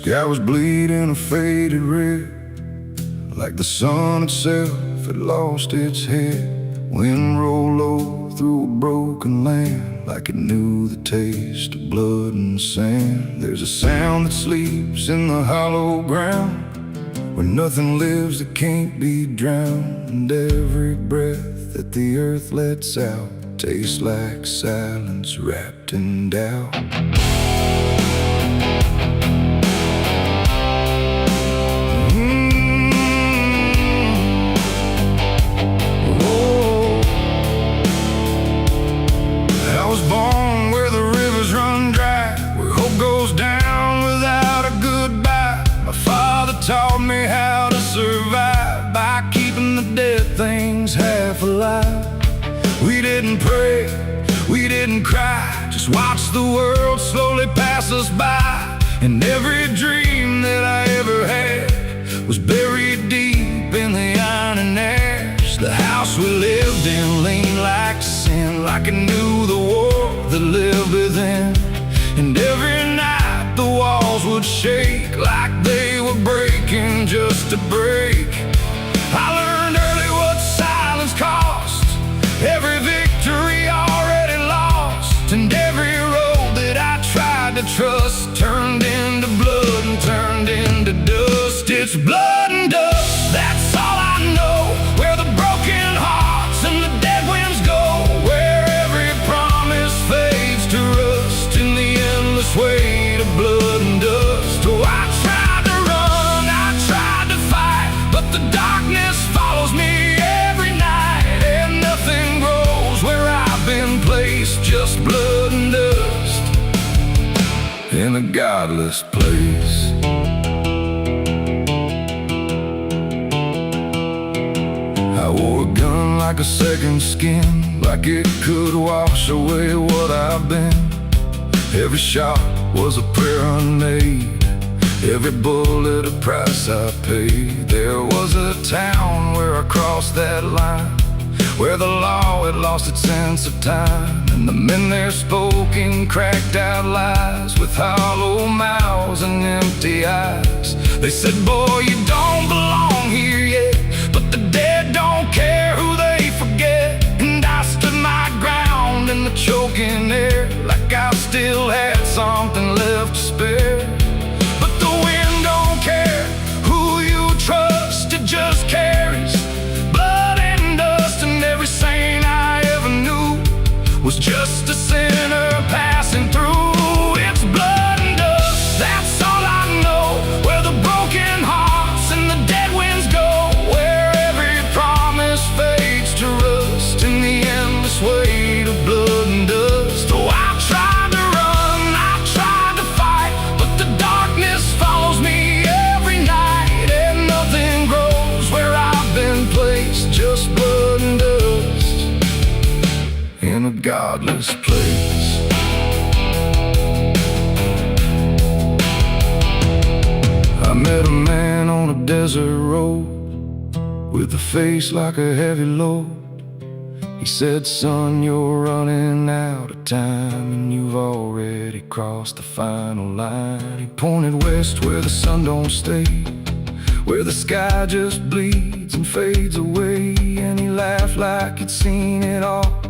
sky was bleeding a faded red, like the sun itself had lost its head. Wind rolled low through a broken land, like it knew the taste of blood and sand. There's a sound that sleeps in the hollow ground, where nothing lives that can't be drowned. And every breath that the earth lets out tastes like silence wrapped in doubt. I was born where the rivers run dry, where hope goes down without a goodbye. My father taught me how to survive by keeping the dead things half alive. We didn't pray, we didn't cry, just watch the world slowly pass us by. And every dream that I ever had was buried deep in the iron and ash. The house we lived in leaned like sin, like it knew the war that lived within. And every night the walls would shake like they were breaking just to break. I learned early what silence cost, every victory already lost. And every road that I tried to trust turned into blood and turned into dust. It's blood and dust, that's all I know. Where the broken hearts and the dead winds go, where every promise fades to rust in the endless weight of blood and dust. Oh, I tried to run, I tried to fight, but the darkness follows me every night. And nothing grows where I've been placed, just blood and dust in a godless place. I wore a gun like a second skin, like it could wash away what I've been. Every shot was a prayer unmade, every bullet a price I paid. There was a town where I crossed that line, where the law had lost its sense of time. And the men there spoke in cracked out lies, with hollow mouths and empty eyes. They said, boy, you don't belong here yet, but the dead don't care who they forget. And I stood my ground in the choking air, like I still had something left to spare. But the wind don't care who you trust, it just carries blood and dust. And every saint I ever knew was just a sinner passing through. It's blood and dust, that's all I know. Where the broken hearts and the dead winds go, where every promise fades to rust in the endless weight of blood and dust. Oh, I tried to run, I tried to fight, but the darkness follows me every night. And nothing grows where I've been placed, just blood and dust in a godless place. I met a man on a desert road, with a face like a heavy load. He said, son, you're running out of time, and you've already crossed the final line. He pointed west where the sun don't stay, where the sky just bleeds and fades away. And he laughed like he'd seen it all,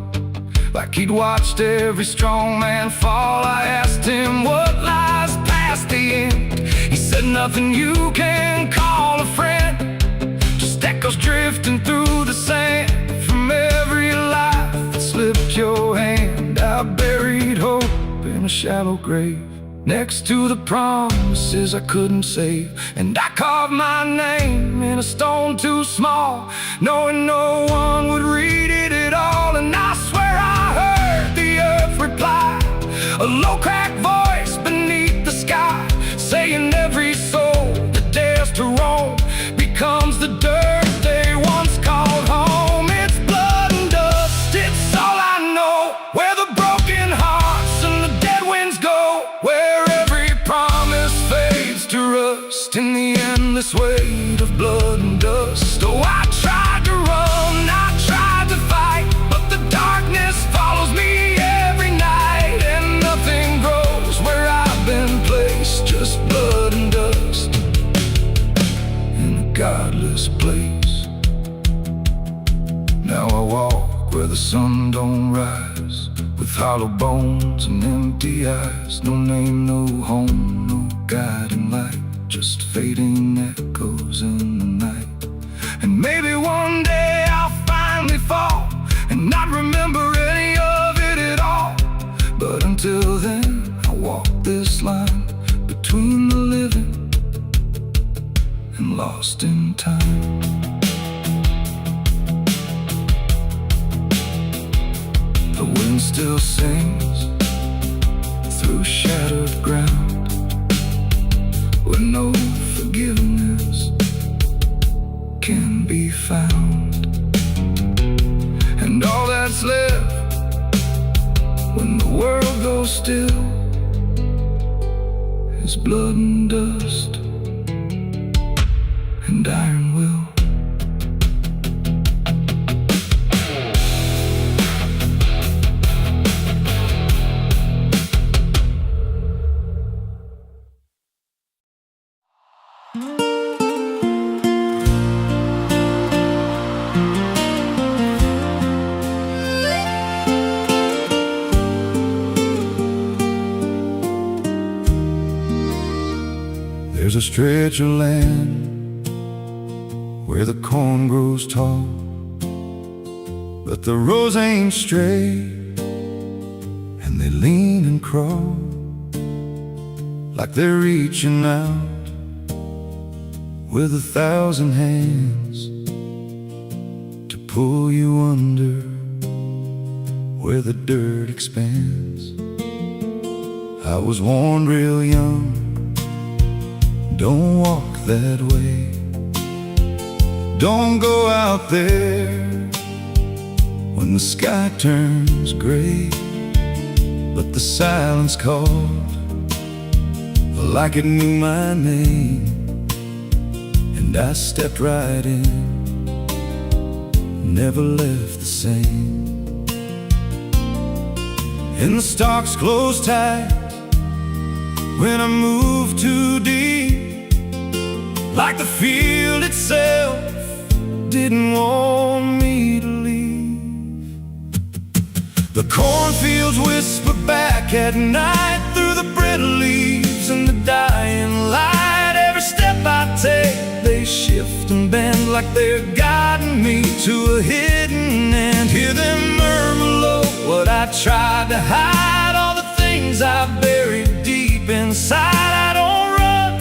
like he'd watched every strong man fall. I asked him what lies past the end. He said, nothing you can call a friend, just echoes drifting through the sand from every life that slipped your hand. I buried hope in a shallow grave, next to the promises I couldn't save. And I carved my name in a stone too small, knowing no one would read it at all. And I swear I heard the earth reply, a low cracked voice beneath the sky, saying every soul that dares to roam becomes the dirt they once called home. It's blood and dust, it's all I know. Where the broken hearts and the dead winds go, where every promise fades to rust in the endless weight of blood and dust. Oh, I tried to run, I tried to fight, but the darkness follows me every night. And nothing grows where I've been placed, just blood and dust. godless place. Now I walk where the sun don't rise, with hollow bones and empty eyes. No name, no home, no guiding light, just fading echoes in the night. And maybe one day I'll finally fall and not remember any of it at all. But until then, I walk this line between the living and lost in time. The wind still sings through shattered ground, where no forgiveness can be found. And all that's left when the world goes still is blood and dust and iron will. There's a stretch of land where the corn grows tall, but the rows ain't straight, and they lean and crawl like they're reaching out with 1,000 hands to pull you under where the dirt expands. I was warned real young, don't walk that way, don't go out there when the sky turns gray. But the silence called like it knew my name, and I stepped right in, never left the same. And the stalks closed tight when I moved too deep, like the field itself didn't want me to leave. The cornfields whisper back at night through the brittle leaves and the dying light. Every step I take, they shift and bend like they're guiding me to a hidden end. Hear them murmur low what I tried to hide, all the things I buried deep inside. I don't run,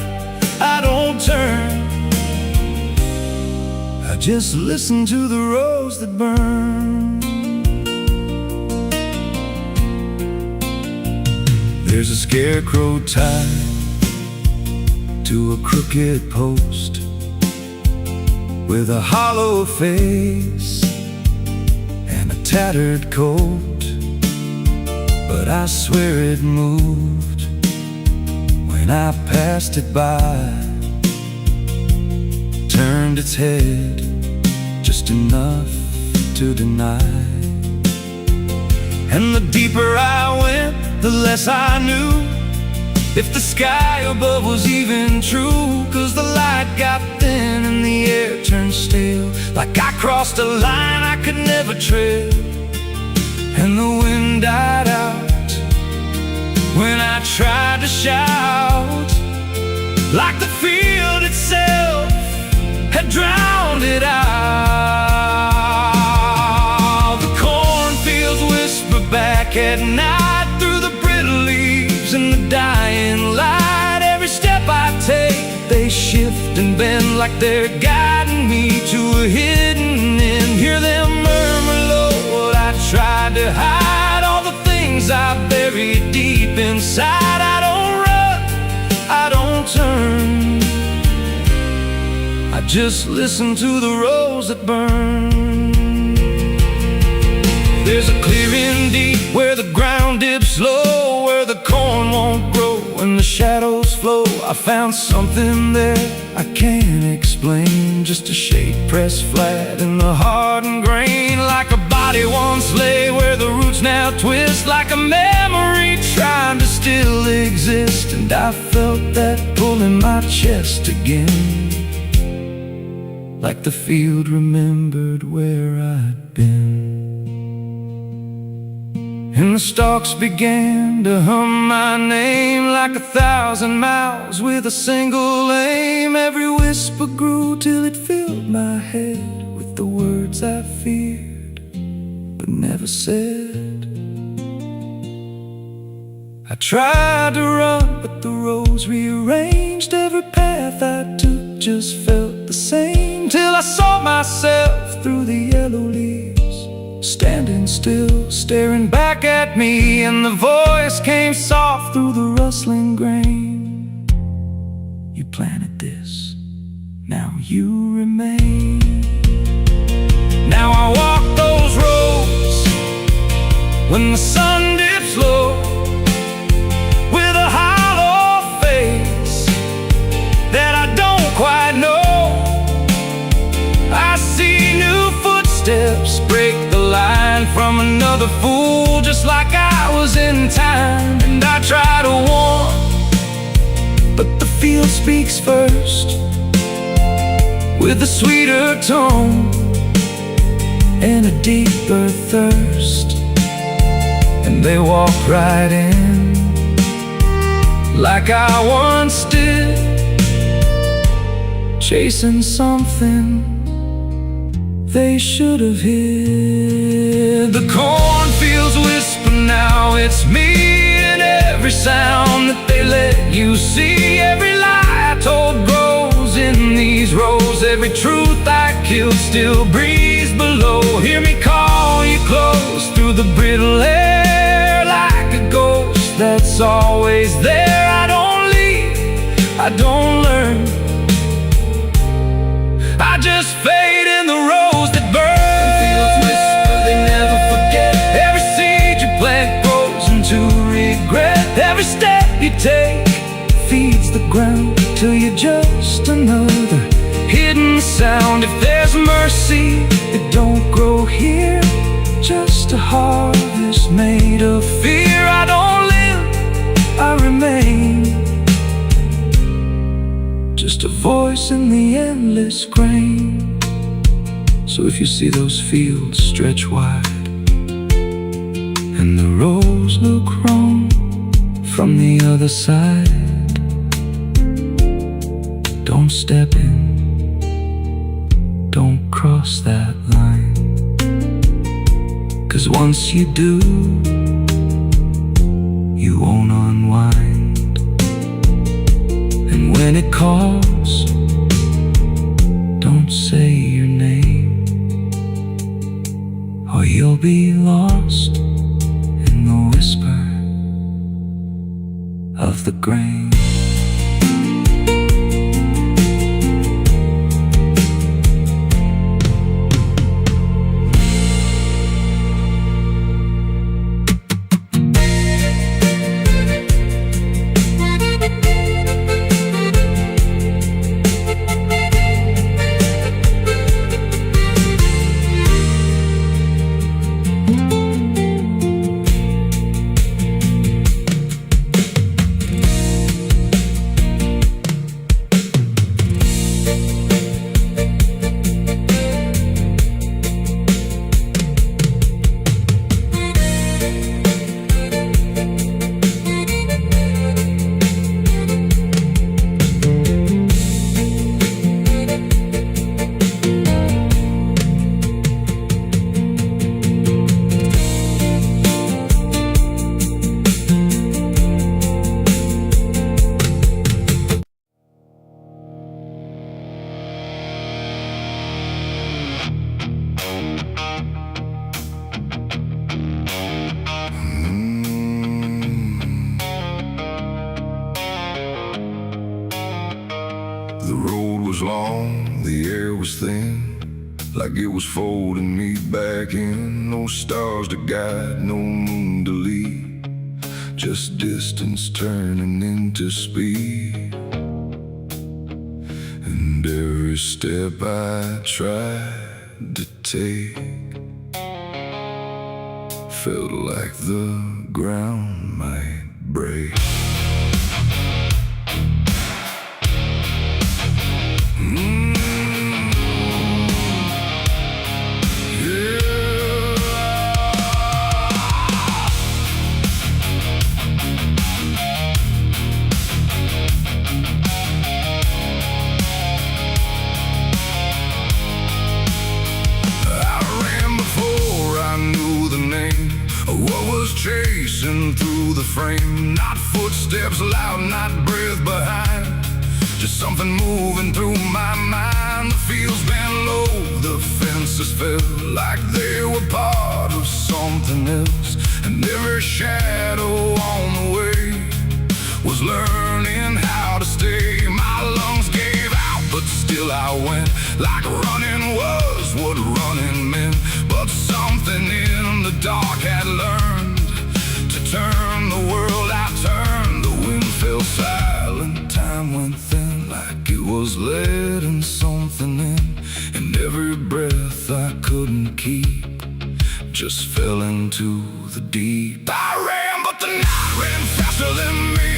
I don't turn, I just listen to the rows that burn. There's a scarecrow tied to a crooked post with a hollow face and a tattered coat, but I swear it moved when I passed it by, turned its head just enough to deny. And the deeper I went, the less I knew if the sky above was even true. 'Cause the light got thin and the air turned stale, like I crossed a line I could never tread. And the wind died out when I tried to shout, like the field itself had drowned it out. The cornfields whisper back at night through the brittle leaves and the dying light. Every step I take, they shift and bend like they're guiding me to a hidden end. Hear them murmur low what I tried to hide, all the things I buried deep inside. I don't run, I don't turn, I just listen to the rows that burn. There's a clearing deep where the ground dips low, where the corn won't grow and the shadows flow. I found something there I can't explain, just a shape pressed flat in the hardened grain, like a body once lay where the roots now twist, like a memory trying to still exist. And I felt that pull in my chest again, like the field remembered where I'd been. And the stalks began to hum my name like 1,000 miles with a single aim. Every whisper grew till it filled my head with the words I feared but never said. I tried to run, but the roads rearranged. Every path I took just felt the same, till I saw myself through the yellow leaves, standing still, staring back at me. And the voice came soft through the rustling grain. You planted this, now you remain. Now I walk those roads when the sun dips low, with a hollow face that I don't quite know. I see new footsteps break the line from another fool, just like I was in time. And I try to warn, but the field speaks first, with a sweeter tone and a deeper thirst. And they walk right in, like I once did, chasing something they should have hid. The cornfields whisper now, it's me, and every sound that they let you see. Every lie I told grows in these rows, every truth I killed still breathes below. Hear me call you close through the brittle air, like a ghost that's always there. I don't leave, I don't learn, I just fade in the rose that burn. Fields whisper, they never forget. Every seed you plant grows into regret. Every step you take feeds the ground till you're just another hidden sound. If there's mercy, it don't grow here, just a harvest made of fear. I don't live, I remain, just a voice in the endless grain. So if you see those fields stretch wide, and the rows look wrong from the other side, don't step in, don't cross that line. 'Cause once you do, you won't unwind. And when it calls, don't say your name, or you'll be lost in the whisper of the grain. The road was long, the air was thin, like it was folding me back in. No stars to guide, no moon to lead, just distance turning into speed. And every step I tried to take felt like the ground might break. fading through the frame. Not footsteps loud, not breath behind, just something moving through my mind. The fields bent low, the fences felt like they were part of something else. And every shadow on the way was learning how to stay. My lungs gave out, but still I went, like running was what running meant. But something in the dark had learned to turn the world. I turned, the wind fell silent, time went thin, like it was letting something in. And every breath I couldn't keep just fell into the deep. I ran, but the night ran faster than me,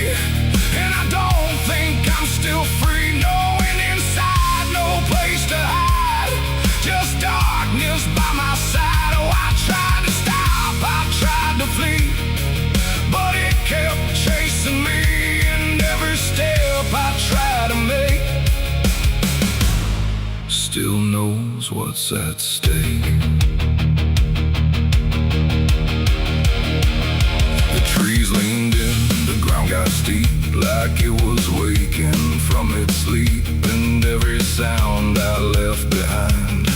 and I don't think I'm still free. Knowing inside, no place to hide, just darkness by my side. Oh, I tried to stop, I tried to flee, but it kept chasing me. And every step I tried to make still knows what's at stake. Trees leaned in, the ground got steep, like it was waking from its sleep. And every sound I left behind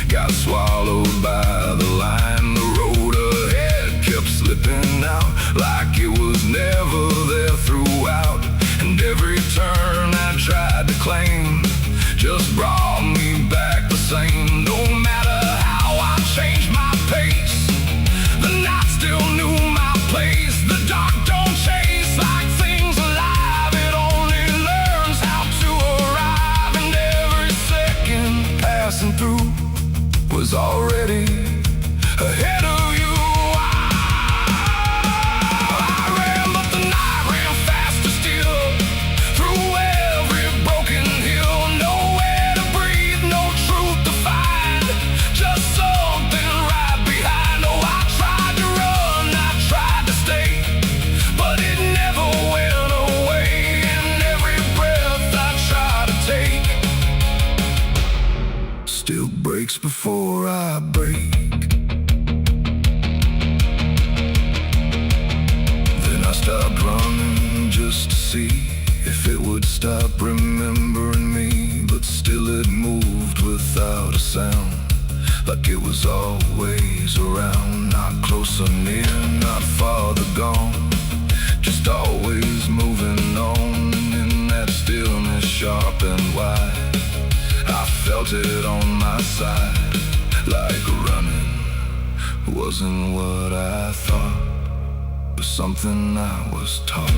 got swallowed by the line. The road ahead kept slipping out, like it was never there throughout. And every turn I tried to claim just brought me back the same. No matter how I changed my pace, the night still knew my place. The dark don't chase like things alive, it only learns how to arrive. And every second passing through was already ahead of you. I ran, but the night ran faster still, through every broken hill. Nowhere to breathe, no truth to find, just something right behind. Oh, I tried to run, I tried to stay, but it never went away. And every breath I try to take still breaks before I break. Then I stopped running just to see if it would stop remembering me. But still it moved without a sound, like it was always around. Not close or near, not farther gone, just always moving on. And in that stillness sharp and wide, I felt it on my side, like running wasn't what I thought, but something I was taught.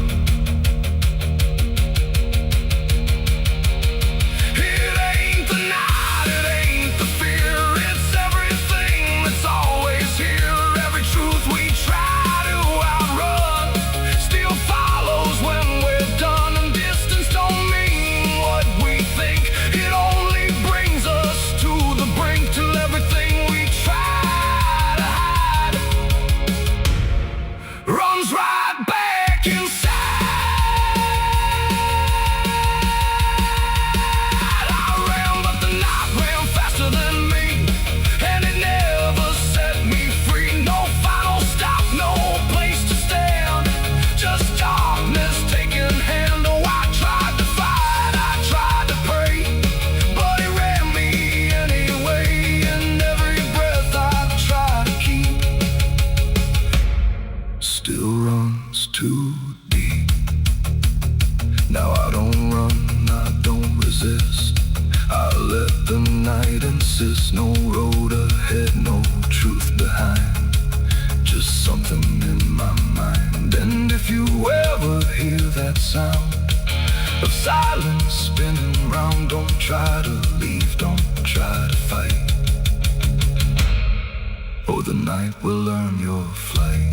It ain't the night, it ain't the fear, it's everything that's always here. Every truth we try to outrun still follows when we're done. And distance don't mean what we think, it only brings us to the brink, till everything we try to hide runs right back inside. I ran, but the night ran faster than me, and it never set me free. No final stop, no place to stand, just darkness taking hand. Oh, I tried to fight, I tried to pray, but it ran me anyway. And every breath I try to keep still runs too deep. Now I don't run, I don't resist, I let the night insist. No road ahead, no truth behind, just something in my mind. And if you ever hear that sound of silence spinning round, don't try to leave, don't try to fight. Oh, the night will learn your flight.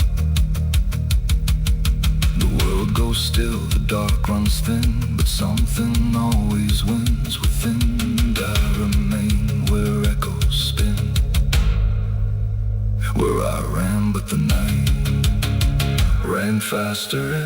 The world goes still, the dark runs thin, but something always wins within. And I remain where echoes spin, where I ran, but the night ran faster.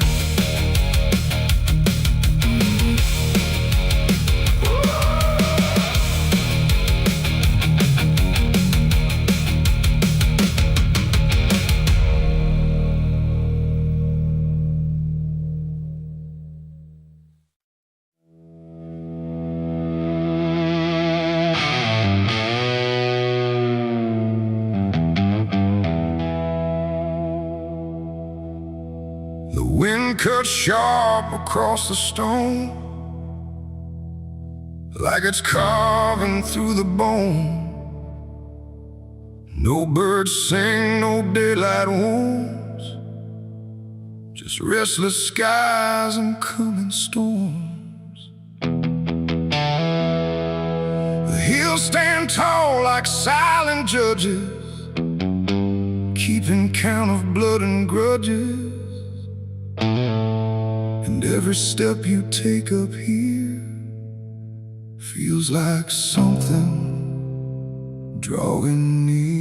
cut sharp across the stone, like it's carving through the bone. No birds sing, no daylight wounds, just restless skies and coming storms. The hills stand tall like silent judges, keeping count of blood and grudges. And every step you take up here feels like something drawing near.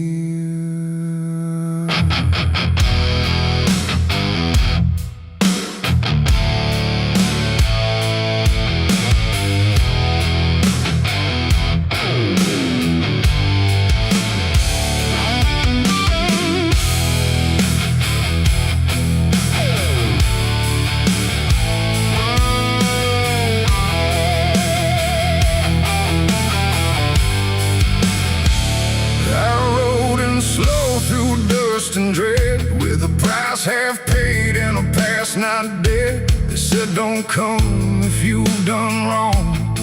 And dread, with a price half paid and a past not dead. They said don't come if you've done wrong.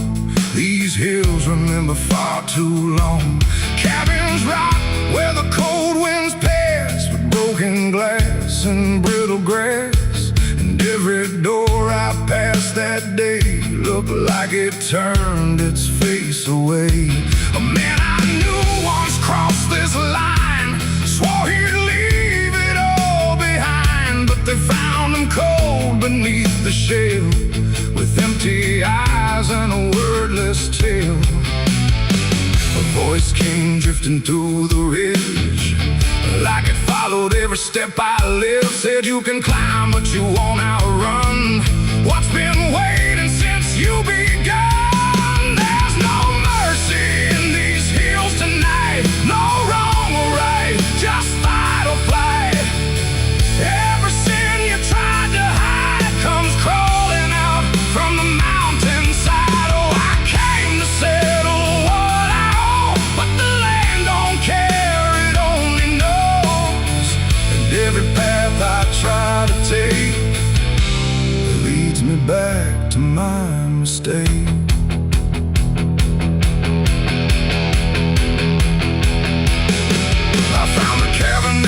These hills remember far too long. Cabins rock where the cold winds pass, with broken glass and brittle grass. And every door I passed that day looked like it turned its face away. A man I knew once crossed this line, swore he'd leave it all behind, but they found him cold beneath the shell, with empty eyes and a wordless tale. A voice came drifting through the ridge, like it followed every step I lived. Said you can climb but you won't outrun what's been waiting since you begun. There's no mercy in these hills tonight, no wrong or right, just fight or flight. Every sin you tried to hide comes crawling out from the mountainside. Oh, I came to settle what I owe, but the land don't care, it only knows. And every path I try to take leads me back to my mistake.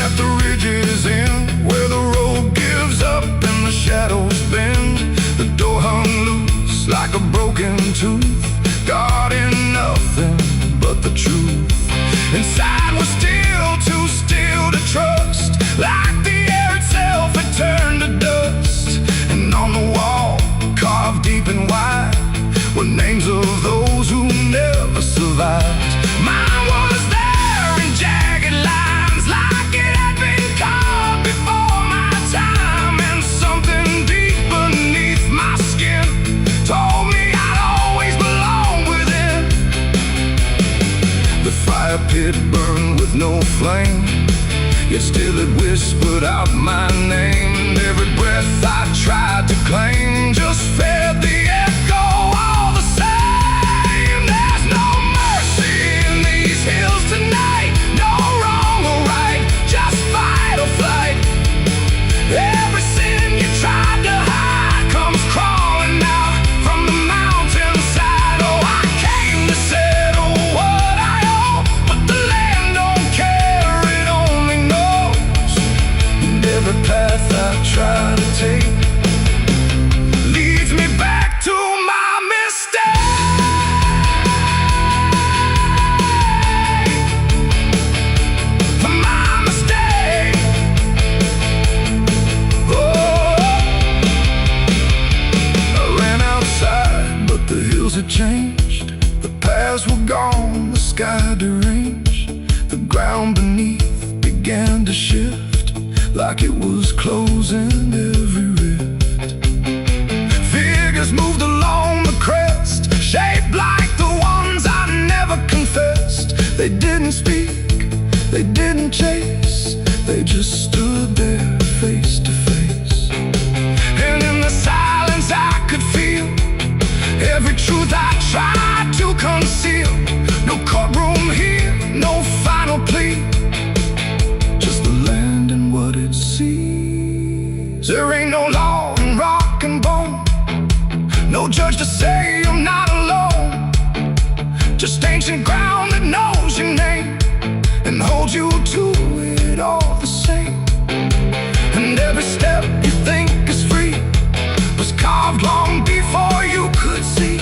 At the ridge's end, where the road gives up and the shadows bend, the door hung loose like a broken tooth, guarding nothing but the truth. Inside was still too still to trust, like the air itself had turned to dust. And on the wall, carved deep and wide, were names of those who never survived. Mine was there in jagged lines, like it had been carved before my time. And something deep beneath my skin told me I'd always belong within. The fire pit burned with no flame, yet still it whispered out my name. And every breath I tried to claim just fed the echo all the same. There's no mercy in these hills tonight, no wrong or right, just fight or flight. Every sin you tried to hide comes crawling out from the mountainside. Oh, I came to settle what I owe, but the land don't care, it only knows. And every path I try to take leads me back to my mistake. My mistake. Oh, I ran outside, but the hills had changed. The paths were gone, the sky deranged. The ground beneath began to shift, like it was closing every rift. Figures moved along the crest, shaped like the ones I never confessed. They didn't speak, they didn't chase, they just stood there face to face. And in the silence I could feel every truth I tried to conceal. No courtroom here, no final plea, just the land and what it sees. There ain't no law and right. ground that knows your name and holds you to it all the same. And every step you think is free was carved long before you could see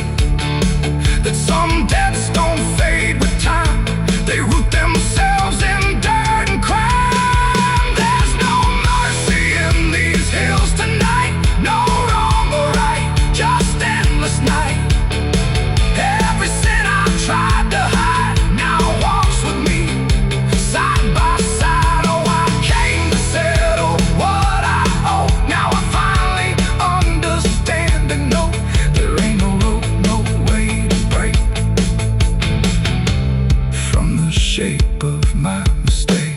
that some debts don't fade with time. They root themselves in dirt and crime. There's no mercy in these hills tonight. No wrong or right, just endless night. Every sin I've tried to hide now walks with me, side by side. Oh, I came to settle what I owe. Now I finally understand and know there ain't no road, no way to break from the shape of my mistake.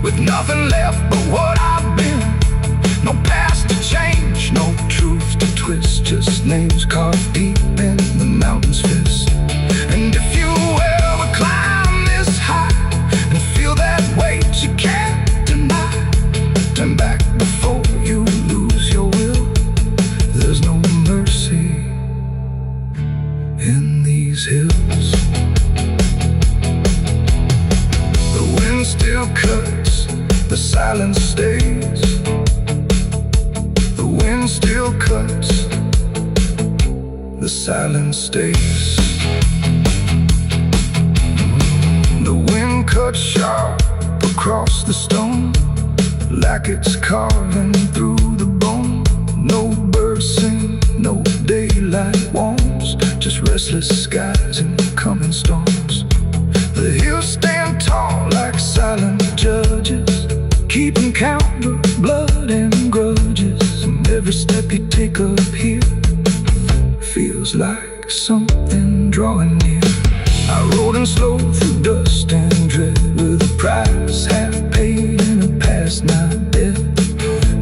With nothing left but what I've been. No past to change, no truth to twist. Just names carved deep in the mountain's fist. And if you ever climb this high and feel that weight you can't deny, turn back before you lose your will. There's no mercy in these hills. The wind still cuts, the silence stays. The wind still cuts, the silence stays. The wind cuts sharp across the stone, like it's carving through the bone. No birds sing, no daylight warms, just restless skies and coming storms. The hills stand tall like silent judges, keeping count of blood and grudges. And every step you take up here feels like something drawing near. I rode in slow through dust and dread, with a price half paid and a past not dead.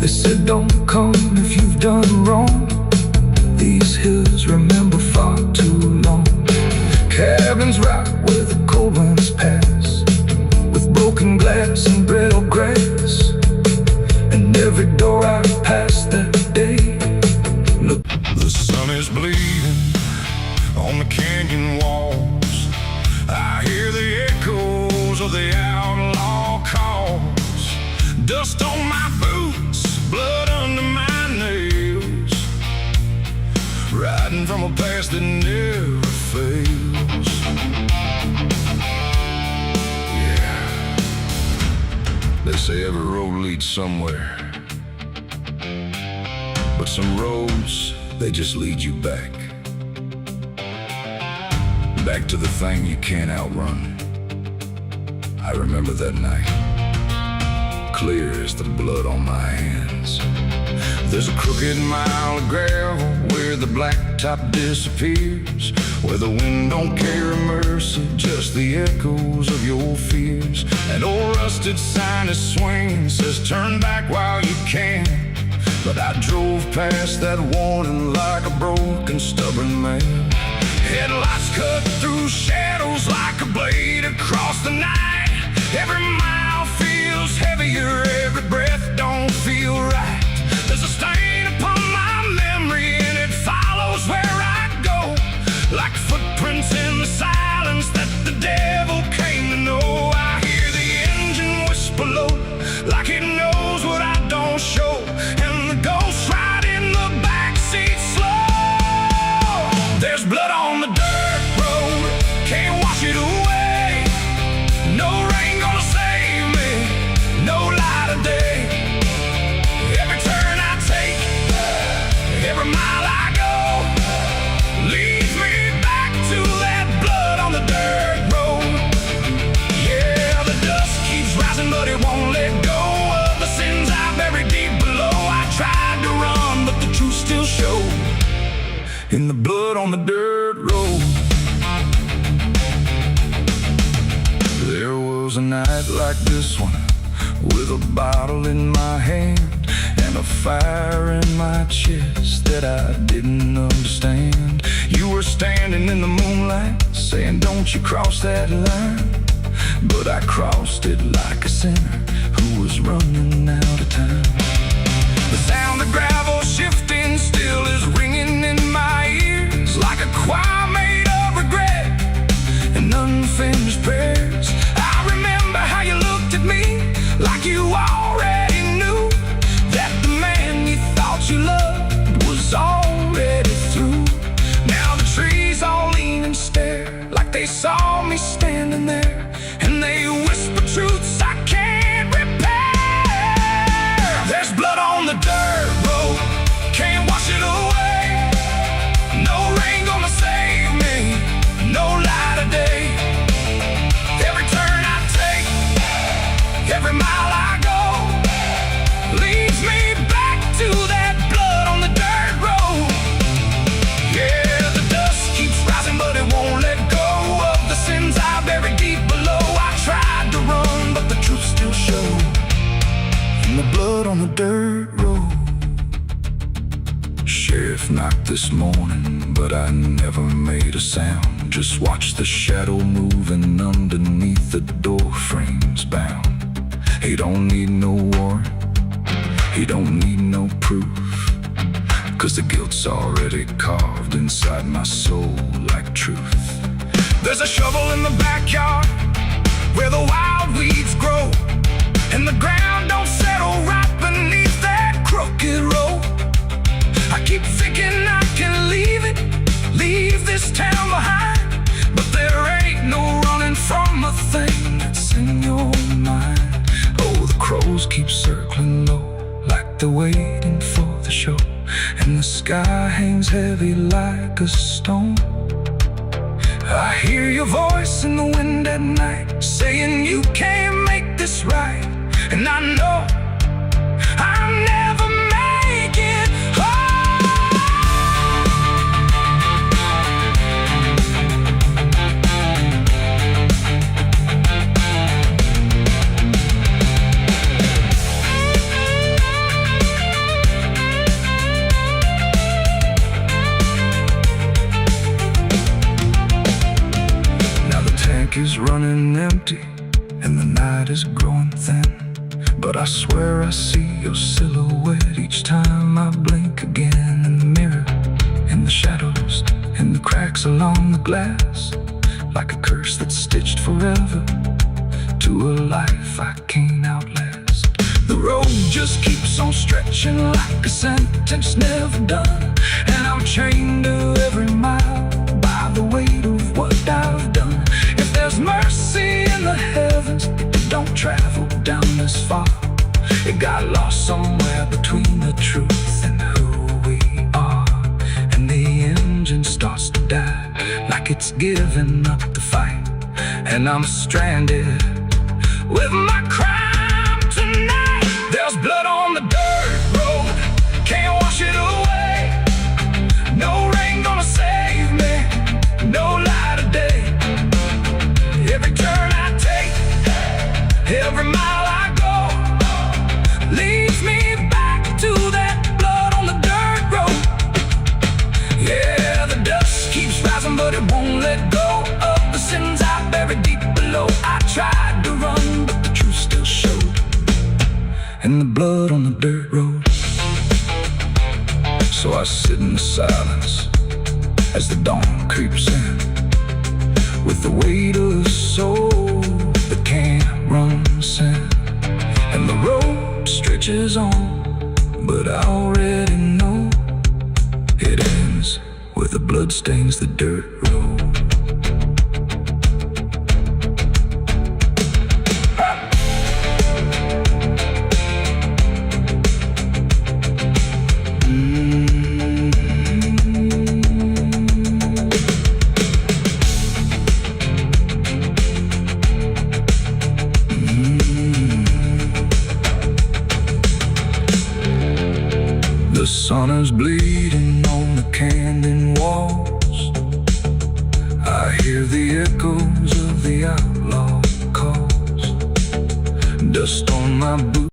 They said don't come if you've done wrong. These hills remember far too long. Cabins rock where the cold winds pass, with broken glass and brittle grass. And every door I've passed that day, look, the sun is bleeding on the canyon walls. I hear the echoes of the outlaw calls. Dust on my boots, blood under my nails, riding from a past that never fails. They say every road leads somewhere, but some roads, they just lead you back. Back to the thing you can't outrun. I remember that night, clear as the blood on my hands. There's a crooked mile of gravel where the blacktop disappears, where the wind don't carry mercy, just the echoes of your fears. An old rusted sign is swinging, says turn back while you can. But I drove past that warning like a broken, stubborn man. Headlights cut through shadows like a blade across the night. Every mile feels heavier, every breath don't feel right. There's a stain upon my memory and it follows where I go, like footprints in the silence that the devil came to know. I hear the engine whisper low, like it knows what I don't show, and the ghost ride in the backseat slow. There's blood on the dirt road, can't wash it away. No rain gonna save me, no light of day. Every turn I take, every mile I go, leads me back to that blood on the dirt road. Yeah, the dust keeps rising, but it won't let go of the sins I buried deep below. I tried to run, but the truth still showed in the blood on the dirt road. There was a night like this one, with a bottle in my hand and a fire in my chest that I didn't understand. You were standing in the moonlight saying, don't you cross that line. But I crossed it like a sinner who was running out of time. The sound of gravel shifting still is ringing in my ears, like a choir made of regret and unfinished prayers. I remember how you looked at me like you already knew that the man you thought you loved was already through. Now the trees all lean and stare like they saw me standing there, and they whisper truths I can't repair. There's blood on the dirt road, can't wash it away. No rain gonna save me, no light of day. Every turn I take, every mile I go, leads me back to that blood on the dirt road. Yeah, the dust keeps rising, but it won't let go of the sins I buried deep below. I tried to run, but the truth still showed in the blood on the dirt road. Sheriff knocked this morning, but I never made a sound. Just watched the shadow moving underneath the door frames bound. He don't need no warrant, he don't need no proof, 'cause the guilt's already carved inside my soul like truth. There's a shovel in the backyard where the wild weeds grow, and the ground don't settle right beneath that crooked road. I keep thinking I can leave this town behind, but there ain't no running from a thing that's in your mind. Oh, the crows keep circling low like they're waiting for the show, and the sky hangs heavy like a stone. I hear your voice in the wind at night saying you can't make this right, and I know I'll never make it home. Is running empty and the night is growing thin, but I swear I see your silhouette each time I blink again. In the mirror, in the shadows, in the cracks along the glass, like a curse that's stitched forever to a life I can't outlast. The road just keeps on stretching like a sentence never done, and I'm chained to every mile by the weight of what I've done. If there's mercy in the heavens, it don't travel down this far. It got lost somewhere between the truth and who we are, and the engine starts to die like it's giving up the fight, and I'm stranded with my crime tonight. There's blood on the dirt road, can't wash it away. No rain gonna save me, no light of day. Every turn I take, every mile I go, leads me back to that blood on the dirt road. Yeah, the dust keeps rising, but it won't let go of the sins I buried deep below. I tried to run, but the truth still showed in the blood on the dirt road. So I sit in the silence as the dawn creeps in, with the weight of a soul that can't run sin. And the road stretches on, but I already know it ends where the blood stains the dirt road. The sun is bleeding on the canyon walls. I hear the echoes of the outlaw calls. Dust on my boots.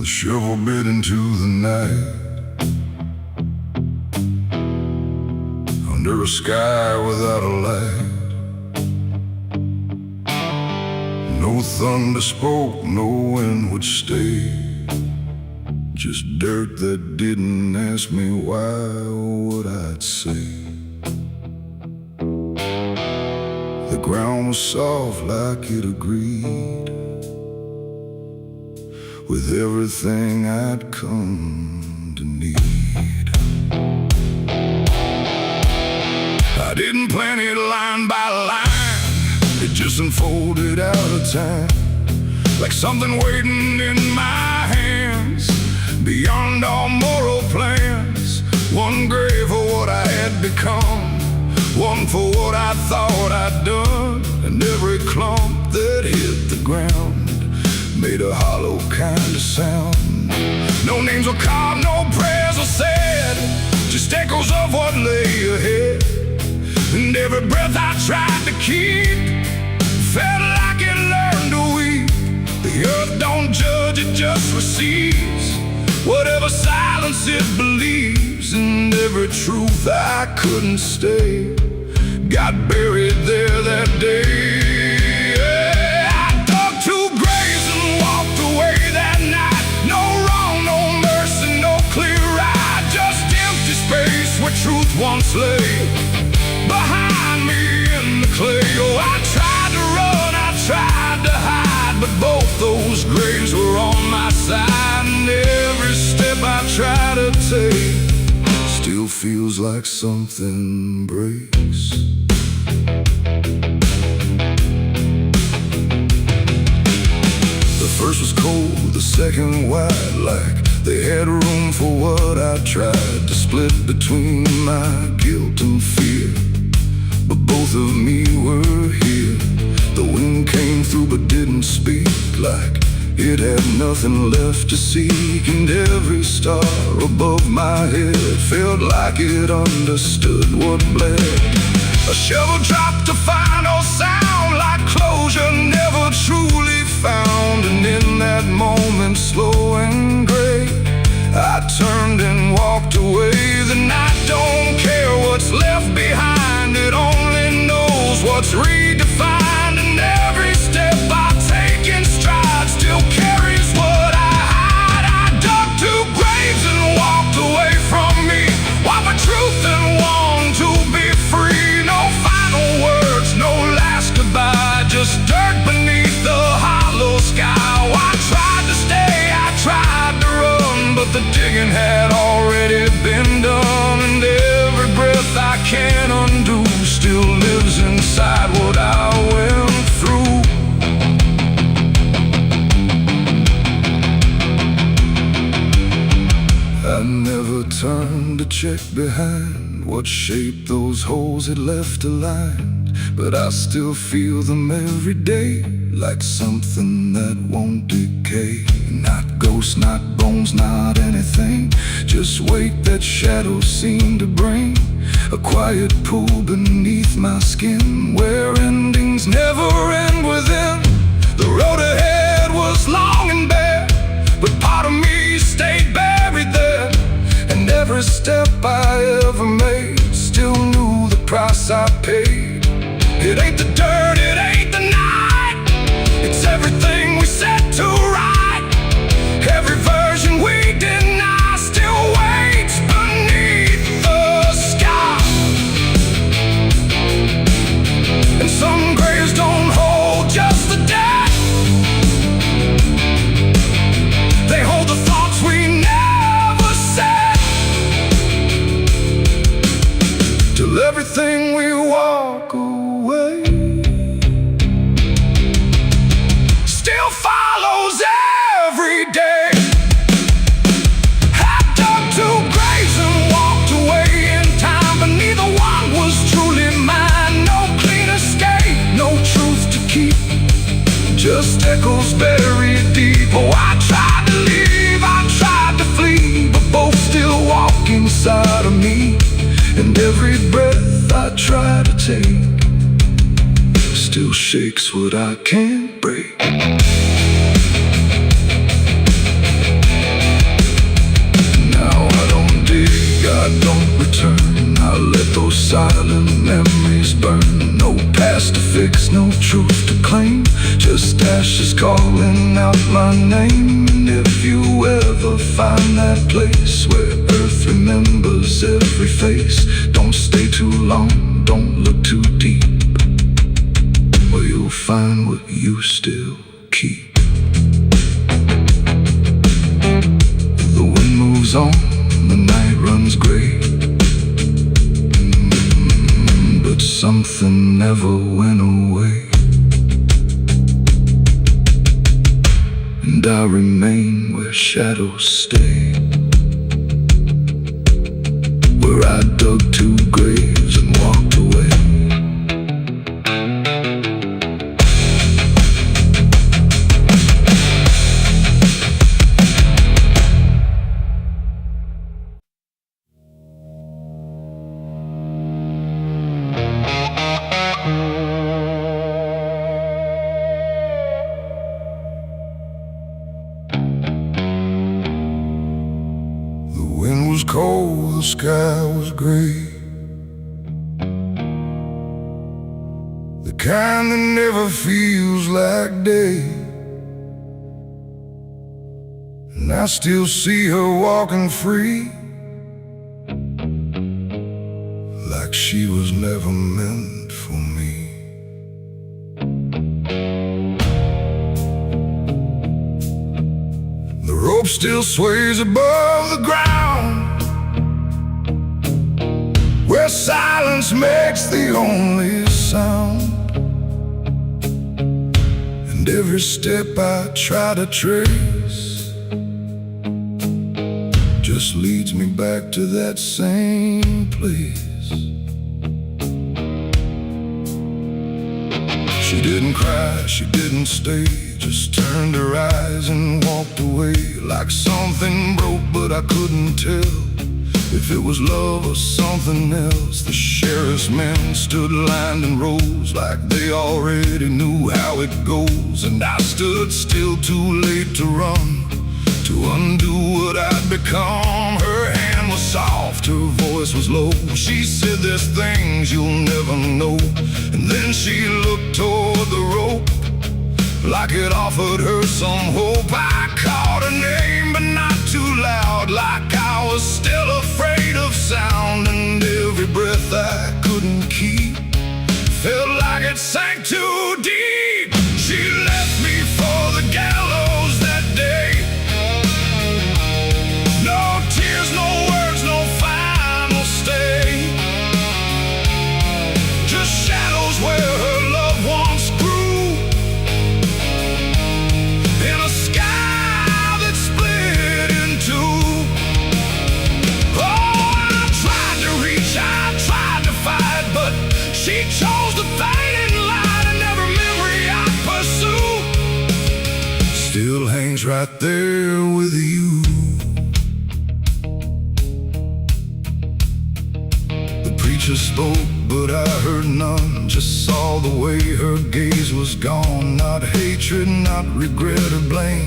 shovel bit into the night, under a sky without a light. No thunder spoke, no wind would stay, just dirt that didn't ask me why or what I'd say. The ground was soft like it agreed with everything I'd come to need. I didn't plan it line by line, it just unfolded out of time, like something waiting in my hands, beyond all moral plans. One grave for what I had become, one for what I thought I'd done, and every clump that hit the ground made a hollow kind of sound. No names were carved, no prayers were said, just echoes of what lay ahead. And every breath I tried to keep felt like it learned to weep. The earth don't judge, it just receives whatever silence it believes. And every truth I couldn't stay got buried there that day. I dug 2 graves and walked away that night. No wrong, no mercy, no clear ride, just empty space where truth once lay behind me in the clay. Oh, I tried to run, I tried to hide, but both those graves were on my side. And every step I try to take still feels like something breaks. The first was cold, the second wide, like they had room for what I tried to split between my guilt and fear. But both of me were here. The wind came through but didn't speak, like it had nothing left to seek. And every star above my head felt like it understood what bled. A shovel dropped to final sound, like closure never truly found. And in that moment, slow and gray, I turned and walked away. The night don't care what's left behind, it only knows what's redefined. And every step I take in stride still carries what I hide. I dug 2 graves and walked away from me, one for truth and one to be free. No final words, no last goodbye, just dirt beneath the hollow sky. Oh, I tried to stay, I tried to run, but the digging had already been done. And every breath I can't undo still lives inside what I went through. I never turned to check behind what shape those holes had left aligned, but I still feel them every day, like something that won't decay. Not ghosts, not bones, not anything, just weight that shadows seem to bring. A quiet pool beneath my skin, where endings never end within. The road ahead was long and bare, but part of me stayed buried there. And every step I ever made still knew the price I paid. It ain't the dirt, it ain't the night, it's everything we set to right. Every version we deny still waits beneath the sky. And some graves don't hold just the dead, they hold the thoughts we never said. Till everything we walk away still follows every day. I dug 2 graves and walked away in time, but neither one was truly mine. No clean escape, no truth to keep, just echoes buried deep. Oh, I tried to leave, I tried to flee, but both still walk inside of me. And every breath I try to take still shakes what I can't break. return. I let those silent memories burn. No past to fix, no truth to claim, just ashes calling out my name. And if you ever find that place where earth remembers every face, don't stay too long, don't look too deep, or you'll find what you still keep. The wind moves on, the night runs gray, but something never went away. And I remain where shadows stay, where I dug 2 graves and walked away. The wind was cold, the sky was gray, the kind that never feels like day. And I still see her walking free, like she was never meant for me. The rope still sways above the ground, where silence makes the only sound. And every step I try to trace just leads me back to that same place. She didn't cry, she didn't stay, just turned her eyes and walked away, like something broke but I couldn't tell if it was love or something else. The sheriff's men stood lined in rows, like they already knew how it goes. And I stood still, too late to run, to undo what I'd become. Her hand was soft, her voice was low. She said, "There's things you'll never know." And then she looked toward the rope, like it offered her some hope. I called her name, but not too loud, like I was still afraid of sound. And every breath I couldn't keep felt like it sank too deep. She left me for the gallows that day. No tears, no words, no final stay, just shadows where her loved ones grew, in a sky that split in two. Oh, I tried to reach, I tried to fight, but she chose the fading light, and every memory I pursue still hangs right there with you. The preacher spoke, but I heard none, just saw the way her gaze was gone. Not hatred, not regret or blame,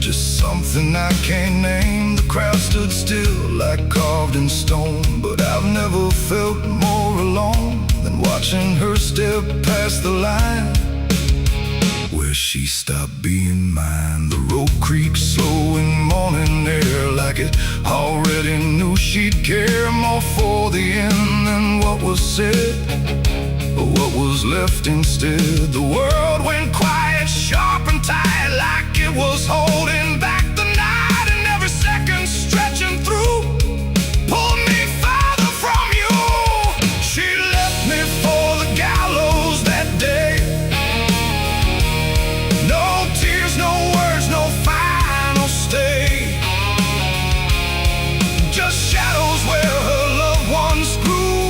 just something I can't name. The crowd stood still, like carved in stone, but I've never felt more alone than watching her step past the line, where she stopped being mine. The rope creaked slow in morning air, like it already knew she'd care more for the end than what was said, or what was left instead. The world went quiet, sharp and tight, like it was holding back the night, and every second stretching through pulled me farther from you. She left me for the gallows that day. No tears, no words, no final stay, just shadows where her loved ones grew,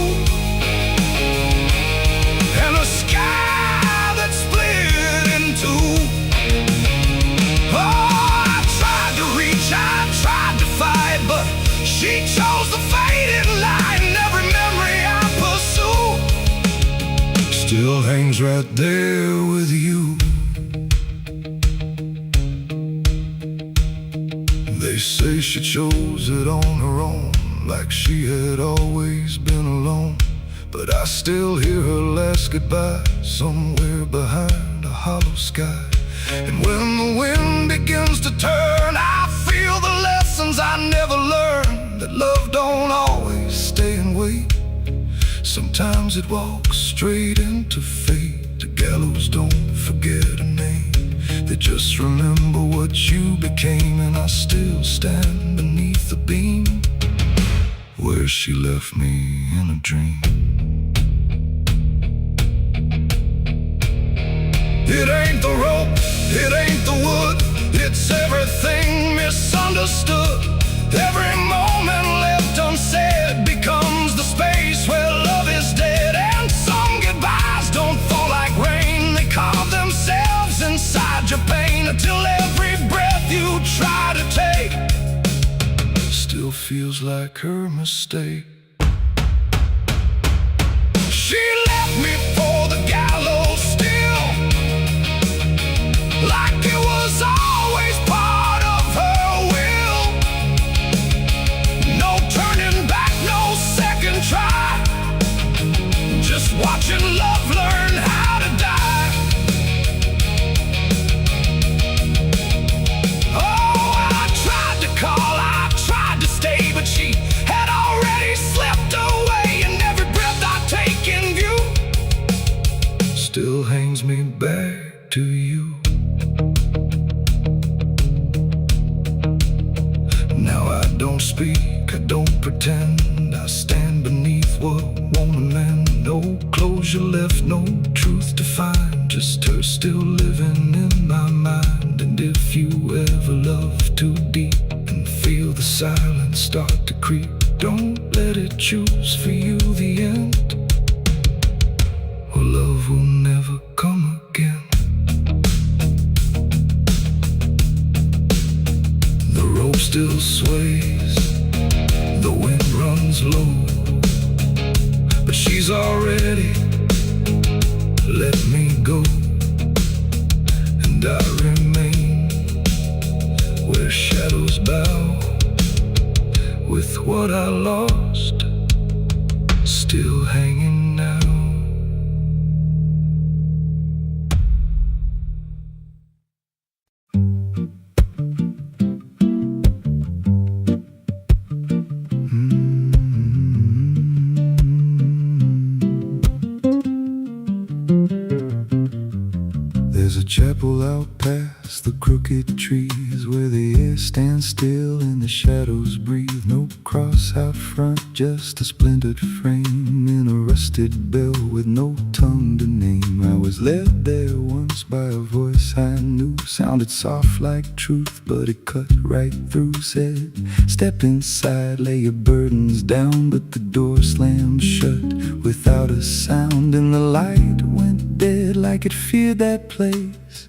and a sky that split in two. Oh, I tried to reach, I tried to fight, but she chose the fading light, and every memory I pursue still hangs right there with you. They say she chose it on her own, like she had always been alone. But I still hear her last goodbye somewhere behind a hollow sky. And when the wind begins to turn, I feel the lessons I never learned, that love don't always stay and wait. Sometimes it walks straight into fate. The gallows don't forget a name, they just remember what you became. And I still stand beneath the beam where she left me in a dream. It ain't the rope, it ain't the wood, it's everything misunderstood. Every moment left unsaid becomes the space where love is dead. And some goodbyes don't fall like rain, they carve themselves inside your pain, until every breath you try to take still feels like her mistake. She left me for the gallows still, like it was always part of her will. No turning back, no second try, just watching love learn how to die. Oh, I tried to call, I tried to stay, but she had already slipped away. And every breath I take in view still hangs me back to you. Now I don't speak, I don't pretend, I stand beneath what won't amend. No closure left, no truth to find, just her still living in my mind. And if you ever love too deep and feel the silence start to creep, don't let it choose for you the end, or love will never come again. The rope still sways, the wind runs low, but she's already let me go. And I remain where shadows bow, with what I lost still hanging now. There's a chapel out past the crooked trees, where the air stands still and the shadows breathe. No cross out front, just a splintered frame in a rusted bell with no tongue to name. I was led there once by a voice I knew, sounded soft like truth, but it cut right through. Said, step inside, lay your burdens down. But the door slammed shut without a sound, and the light went dead like it feared that place,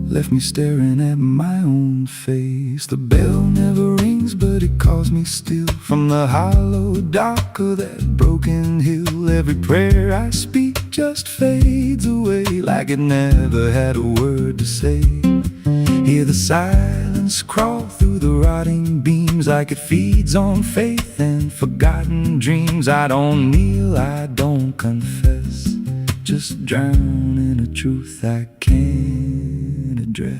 left me staring at my own face. The bell never rings, but it calls me still from the hollow dark of that broken hill. Every prayer I speak just fades away, like it never had a word to say. Hear the silence crawl through the rotting beams, like it feeds on faith and forgotten dreams. I don't kneel, I don't confess, just drown in a truth I can't address.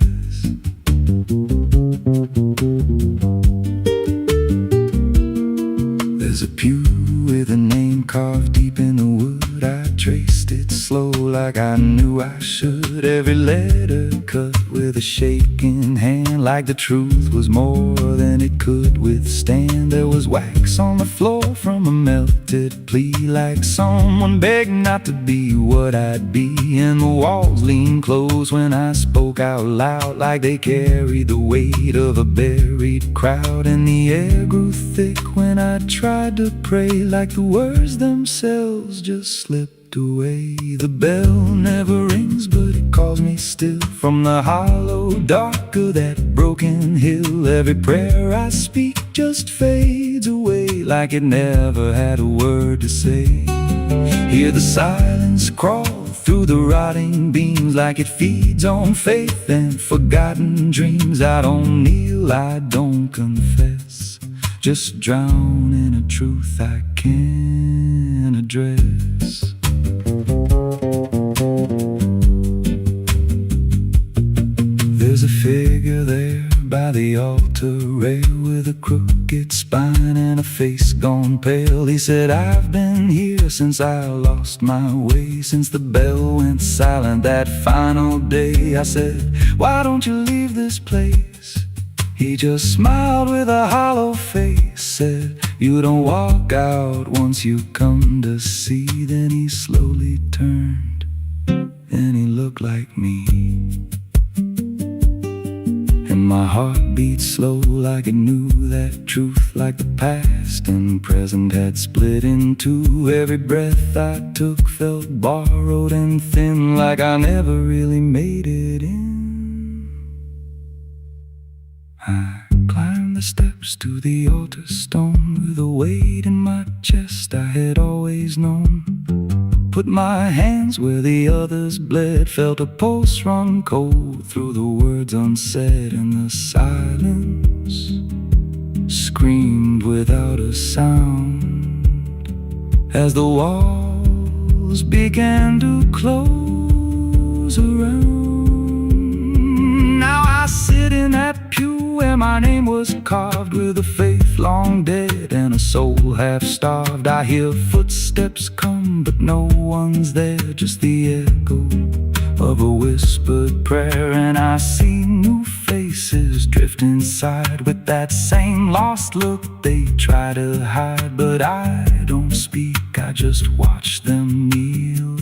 There's a pew with a name carved deep in the wood. I traced it slow like I knew I should. Every letter cut with a shaking hand, like the truth was more than it could withstand. There was wax on the floor from a melted plea, like someone begged not to be what I'd be. And the walls leaned close when I spoke out loud, like they carried the weight of a buried crowd. And the air grew thick when I tried to pray, like the words themselves just slipped away. The bell never rings, but it calls me still from the hollow dark of that broken hill. Every prayer I speak just fades away, like it never had a word to say. Hear the silence crawl through the rotting beams, like it feeds on faith and forgotten dreams. I don't kneel, I don't confess, just drown in a truth I can't address. There's a figure there by the altar rail with a crooked spine and a face gone pale. He said, I've been here since I lost my way, since the bell went silent that final day. I said, why don't you leave this place? He just smiled with a hollow face, said, you don't walk out once you come to see. Then he slowly turned and he looked like me. And my heart beat slow like it knew that truth, like the past and present had split in two. Every breath I took felt borrowed and thin, like I never really made it in. I climbed the steps to the altar stone with a weight in my chest I had always known. Put my hands where the others bled, felt a pulse run cold through the words unsaid, and the silence screamed without a sound as the walls began to close around. Now I sit in that pew where my name was carved, with a faith long dead and a soul half starved. I hear footsteps come, but no one's there, just the echo of a whispered prayer. And I see new faces drift inside with that same lost look they try to hide. But I don't speak, I just watch them kneel,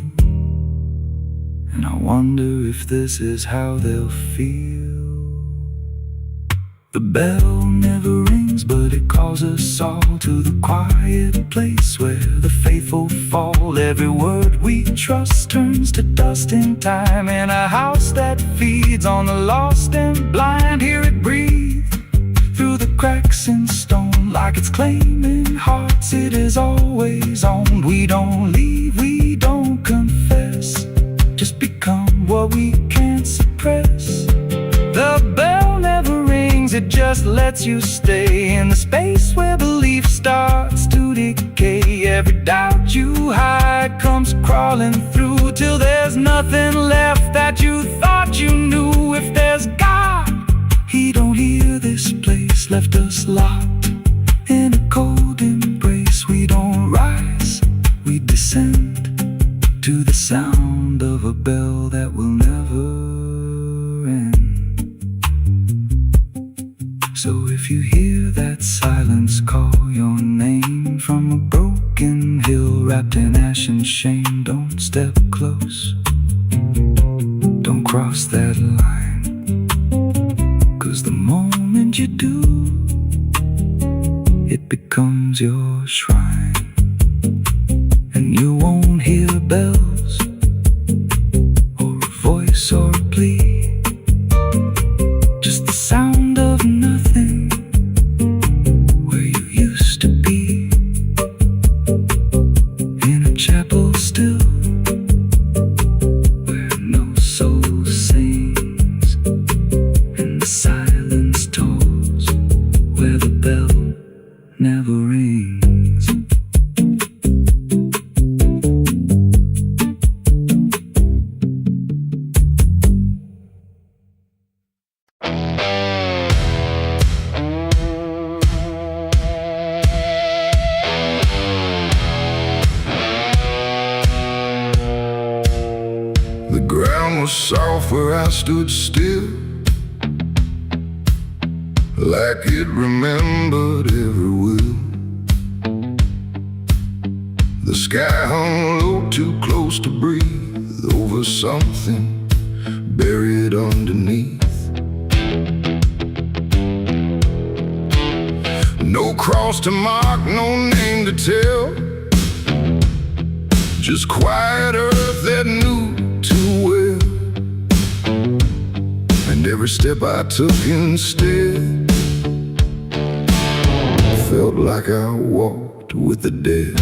and I wonder if this is how they'll feel. The bell never rings, but it calls us all to the quiet place where the faithful fall. Every word we trust turns to dust in time, in a house that feeds on the lost and blind. Hear it breathe through the cracks in stone, like it's claiming hearts it is always on. We don't leave, we don't confess, just become what we can't suppress. The bell never rings, it just lets you stay in the space where belief starts to decay. Every doubt you hide comes crawling through, till there's nothing left that you thought you knew. If there's God, He don't hear this place, left us locked in a cold embrace. We don't rise, we descend to the sound of a bell that will never end. So if you hear that silence call your name from a broken hill wrapped in ash and shame, don't step close, don't cross that line, 'cause the moment you do, it becomes your shrine. And you won't hear bells or a voice or a plea, just the sound of nothing where you used to be, in a chapel still where no soul sings, and the silence tolls where the bell never rings. The ground was soft where I stood still, like it remembered every will. The sky hung low, too close to breathe, over something buried underneath. No cross to mark, no name to tell, just quiet earth that knew too well. And every step I took instead felt like I walked with the dead.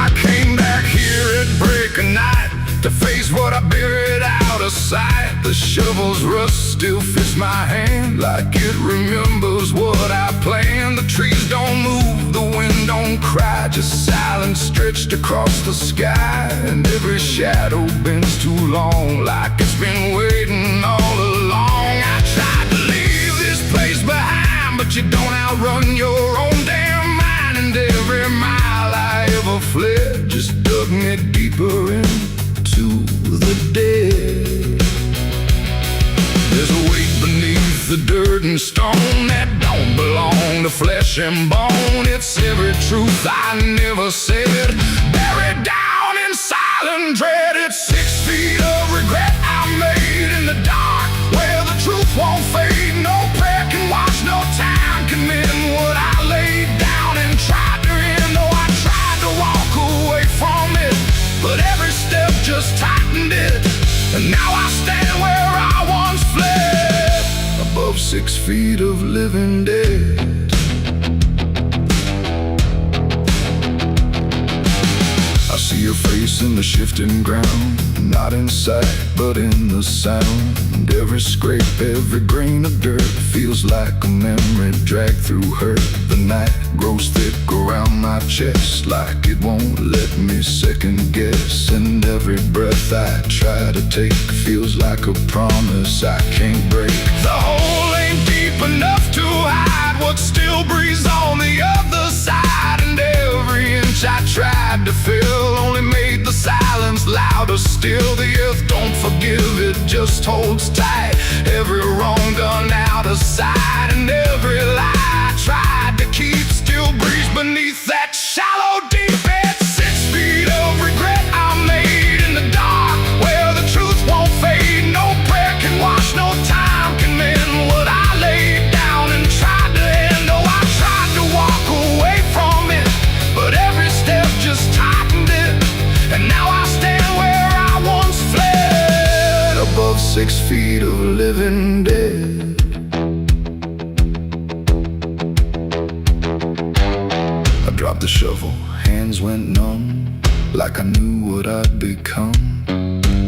I came back here at break of night to face what I buried out of sight. The shovel's rust still fits my hand like it remembers what I planned. The trees don't move, the wind don't cry, just silence stretched across the sky. And every shadow bends too long, like it's been waiting all along. I tried to leave this place behind, but you don't outrun your own damn mind. And every mile I ever fled just dug me deeper into the dead. There's a weight beneath the dirt and stone that don't belong to flesh and bone. It's every truth I never said, buried down in silent dread. It's 6 feet of regret I made in the dark, where the truth won't fade. No prayer can wash, no time can mend what I laid down and tried to end. Oh, I tried to walk away from it, but every step just tightened it. And now I stand where I once fled, above 6 feet of living dead. I see your face in the shifting ground, not in sight, but in the sound. Every scrape, every grain of dirt feels like a memory dragged through hurt. The night grows thick around my chest, like it won't let me second guess. And every breath I try to take feels like a promise I can't break. The hole ain't deep enough to hide what still breathes on the other side. And every inch I tried to fill only made the silence louder still. The earth don't forgive, it just holds tight. Every wrong done out of sight, and every lie I tried to keep still breathes beneath that shallow deep. It's 6 feet of regret I made in the dark, where the truth won't fade. No prayer can wash, no time can mend what I laid down and tried to end. Oh, I tried to walk away from it, but every step just tightened it. And now I stand where I once fled, above 6 feet of living dead. I dropped the shovel, hands went numb, like I knew what I'd become.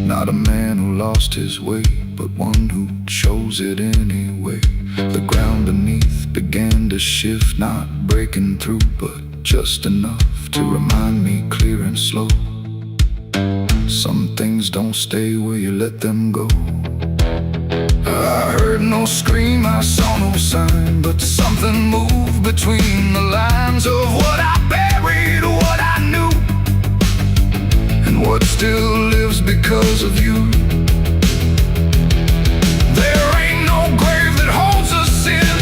Not a man who lost his way, but one who chose it anyway. The ground beneath began to shift, not breaking through, but just enough to remind me clear and slow. Some things don't stay where you let them go. I heard no scream, I saw no sign, but something moved between the lines of what I buried, what I knew, and what still lives because of you. There ain't no grave that holds us in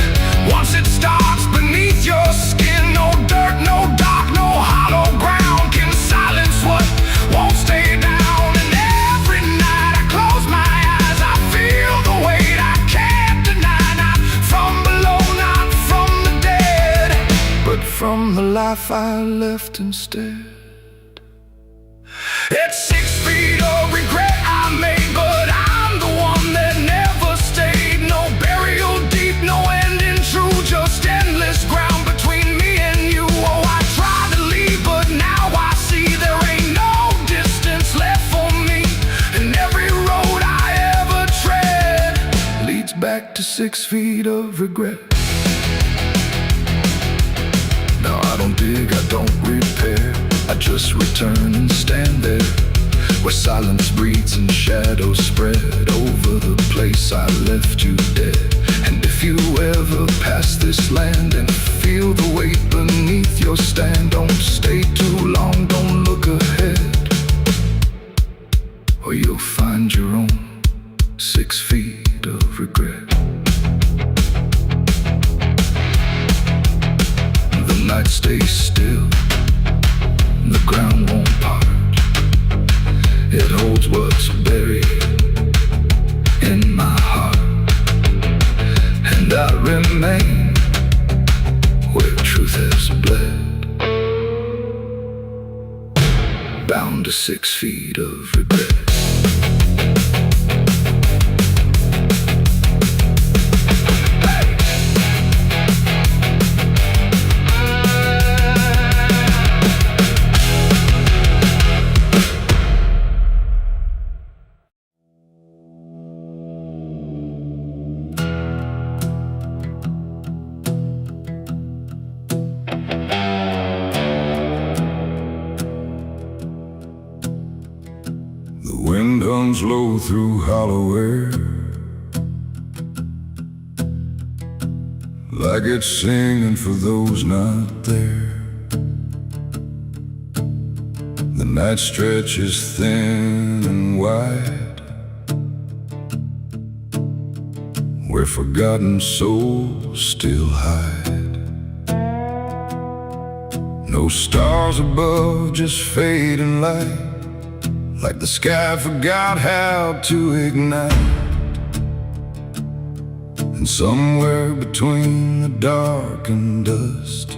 once it starts beneath your skin. No dirt, no dark, no hollow ground can silence what won't stay down. And every night I close my eyes, I feel the weight I can't deny. Not from below, not from the dead, but from the life I left instead. It's 6 feet of regret I made, but I'm the one that never stayed. No burial deep, no ending true, just endless ground between me and you. Oh, I tried to leave, but now I see there ain't no distance left for me. And every road I ever tread leads back to 6 feet of regret. Now I don't dig, I don't repair, I just return and stand there, where silence breathes and shadows spread over the place I left you dead. And if you ever pass this land and feel the weight beneath your stand, don't stay too long, don't look ahead, or you'll find your own 6 feet of regret. The night stays still, the ground won't part. It holds what's buried in my heart, and I remain where truth has bled, bound to 6 feet of regret. The wind hums low through hollow air, like it's singing for those not there. The night stretches thin and wide, where forgotten souls still hide. No stars above, just fading light, like the sky forgot how to ignite. And somewhere between the dark and dust,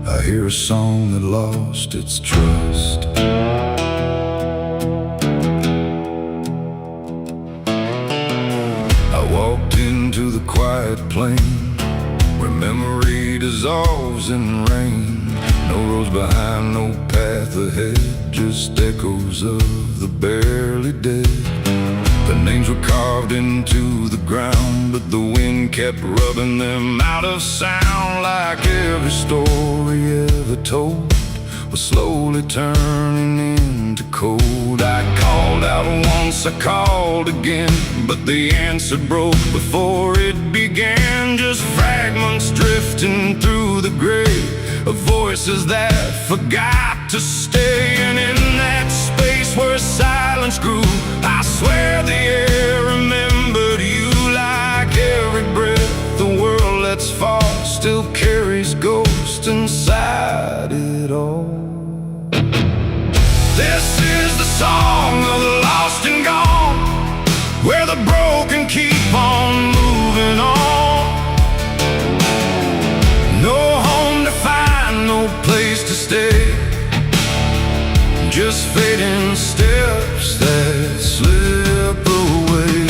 I hear a song that lost its trust. I walked into the quiet plain, where memory dissolves in rain. No roads behind, no path ahead, just echoes of the barely dead. The names were carved into the ground, but the wind kept rubbing them out of sound. Like every story ever told was slowly turning into cold. I called out once, I called again, but the answer broke before it began. Just fragments drifting through the gray of voices that forgot to stay. And in that space where silence grew, I swear the air remembered you. Like every breath the world lets fall still carries ghosts inside it all. This is the song of the lost and gone, where the broken keep on moving on. No home to find, no place to stay, just fading steps that slip away.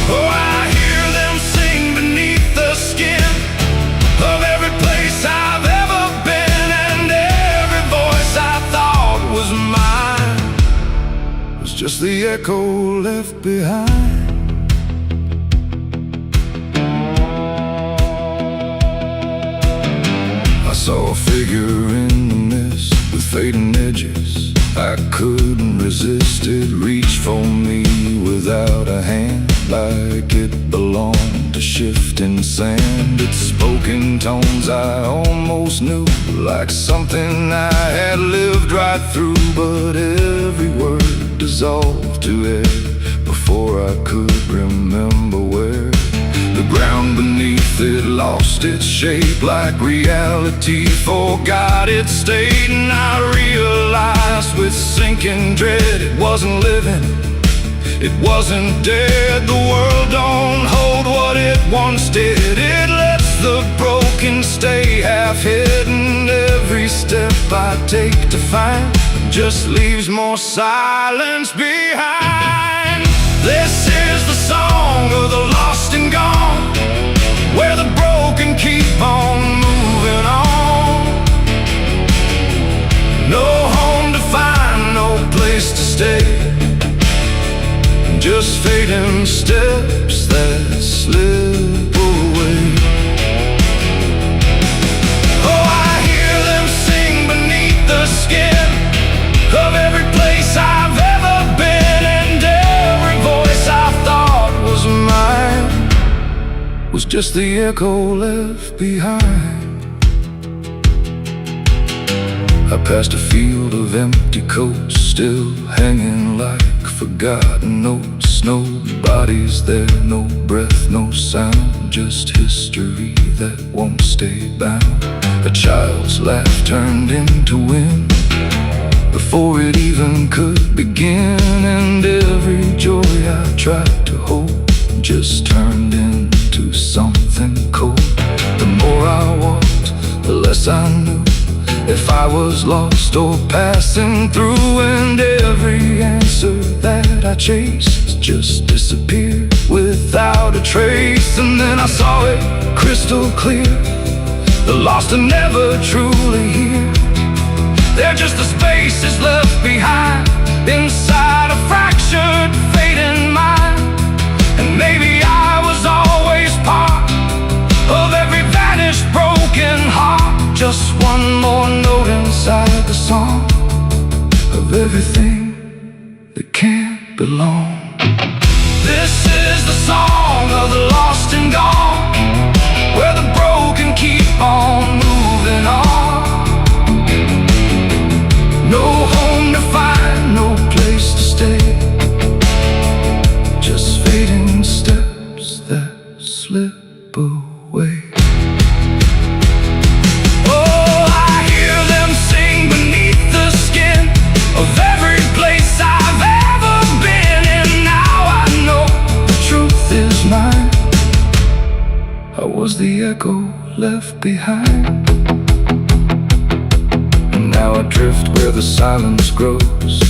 Oh, I hear them sing beneath the skin of every place I've ever been, and every voice I thought was mine was just the echo left behind. I saw a figure in the mist with fading edges. I couldn't resist it, reached for me without a hand, like it belonged to shifting sand. It spoke in tones I almost knew, like something I had lived right through. But every word dissolved to air before I could remember where. The ground beneath it lost its shape, like reality forgot its state. And I realized with sinking dread, it wasn't living, it wasn't dead. The world don't hold what it once did, it lets the broken stay half hidden. Every step I take to find just leaves more silence behind. This is the song of the lost and gone, where the broken keep on moving on. No home to find, no place to stay, just fading steps that slip away. Oh, I hear them sing beneath the skin of every place I've ever been, and every voice I thought was mine was just the echo left behind. I passed a field of empty coats, still hanging like forgotten notes. Nobody's there, no breath, no sound, just history that won't stay bound. A child's laugh turned into wind before it even could begin, and every joy I tried to hold just turned into something cold. The more I walked, the less I knew if I was lost or passing through, and every answer that I chased just disappeared without a trace. And then I saw it crystal clear, the lost are never truly here. They're just the spaces left behind inside a fractured, fading mind. And maybe I was always part of every vanished, broken heart, just one more note inside the song of everything that can't belong. This is the song of the lost and gone, where the broken keep on moving on. No home to find, no place to stay, just fading steps that slip away. Oh, I hear them sing beneath the skin of every place I've ever been, and now I know the truth is mine. I was the echo left behind, and now I drift where the silence grows,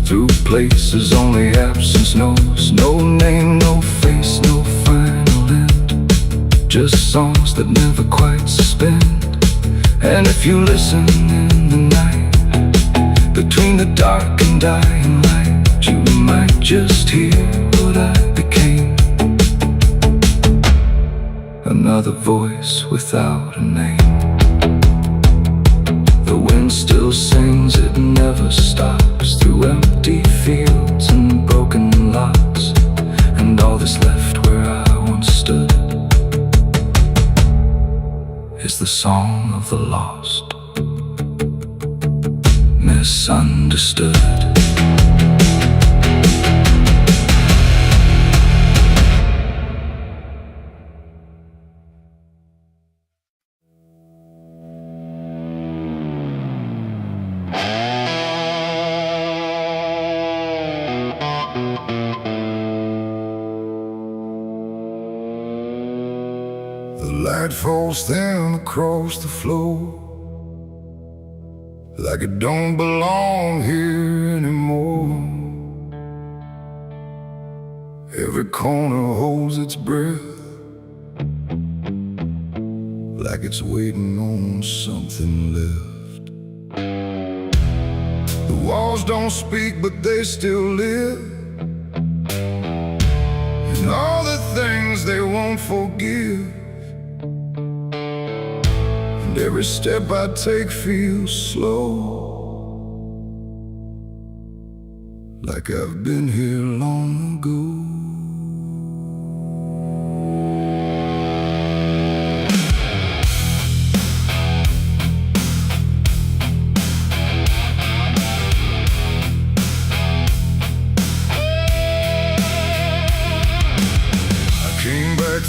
through places only absence knows. No name, no face, no final end, just songs that never quite suspend. And if you listen in the night, between the dark and dying light, you might just hear what I became. Another voice without a name. The wind still sings, it never stops, through empty fields and broken lots, and all that's left where I once stood is the song of the lost, misunderstood. The light falls thin across the floor, like it don't belong here anymore. Every corner holds its breath, like it's waiting on something left. The walls don't speak, but they still live, and all the things they won't forgive. And every step I take feels slow, like I've been here long ago.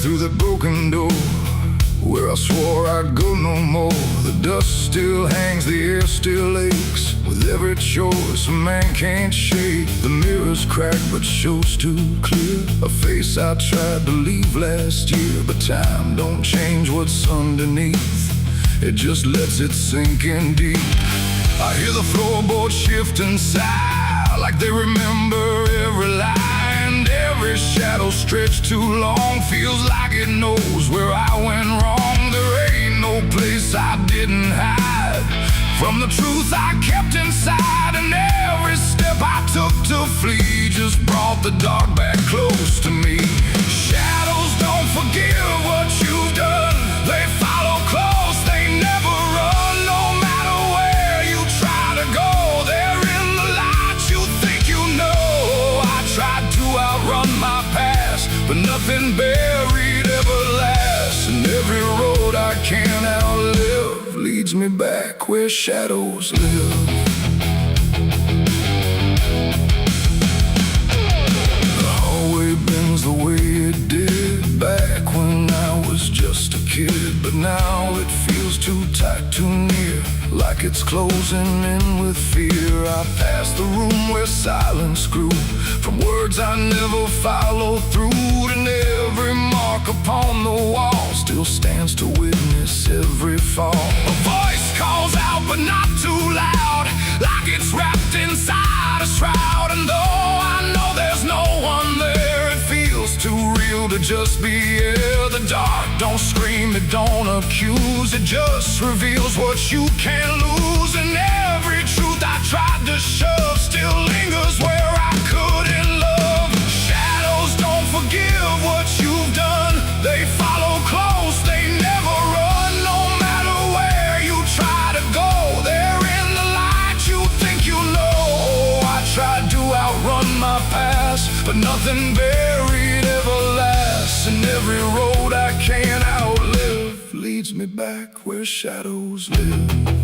Through the broken door, where I swore I'd go no more. The dust still hangs, the air still aches, with every choice a man can't shake. The mirror's cracked but shows too clear a face I tried to leave last year. But time don't change what's underneath, it just lets it sink in deep. I hear the floorboards shift and sigh, like they remember every lie. Every shadow stretched too long feels like it knows where I went wrong. There ain't no place I didn't hide from the truth I kept inside, and every step I took to flee just brought the dark back close to me. Shadows don't forgive what you've done, they follow close, they never run. No matter where you try to go, they're in the light you think you know. I tried to outrun my past, but nothing buried ever lasts. And every road I can't outlive leads me back where shadows live. The hallway bends the way it did back when I was just a kid, but now it feels too tight, too near, like it's closing in with fear. I pass the room where silence grew, from words I never followed through, and every mark upon the wall still stands to witness every fall. A voice calls out but not too loud, like it's wrapped inside a shroud. And though I know there's no one there, it feels too real to just be here. The dark don't scream, it don't accuse, it just reveals what you can't lose. And every truth I tried to shove still lingers where I couldn't love. Shadows don't forgive what you've done, they follow close, they never run. No matter where you try to go, they're in the light you think you know. outrun my past, but nothing buried ever lasts. And every road I can't outlive leads me back where shadows live.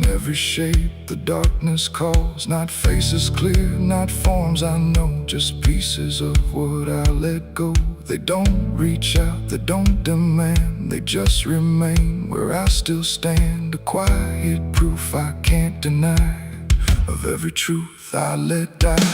Every shape the darkness calls, not faces clear, not forms I know, just pieces of what I let go. They don't reach out, they don't demand, they just remain where I still stand. A quiet proof I can't deny of every truth I let die.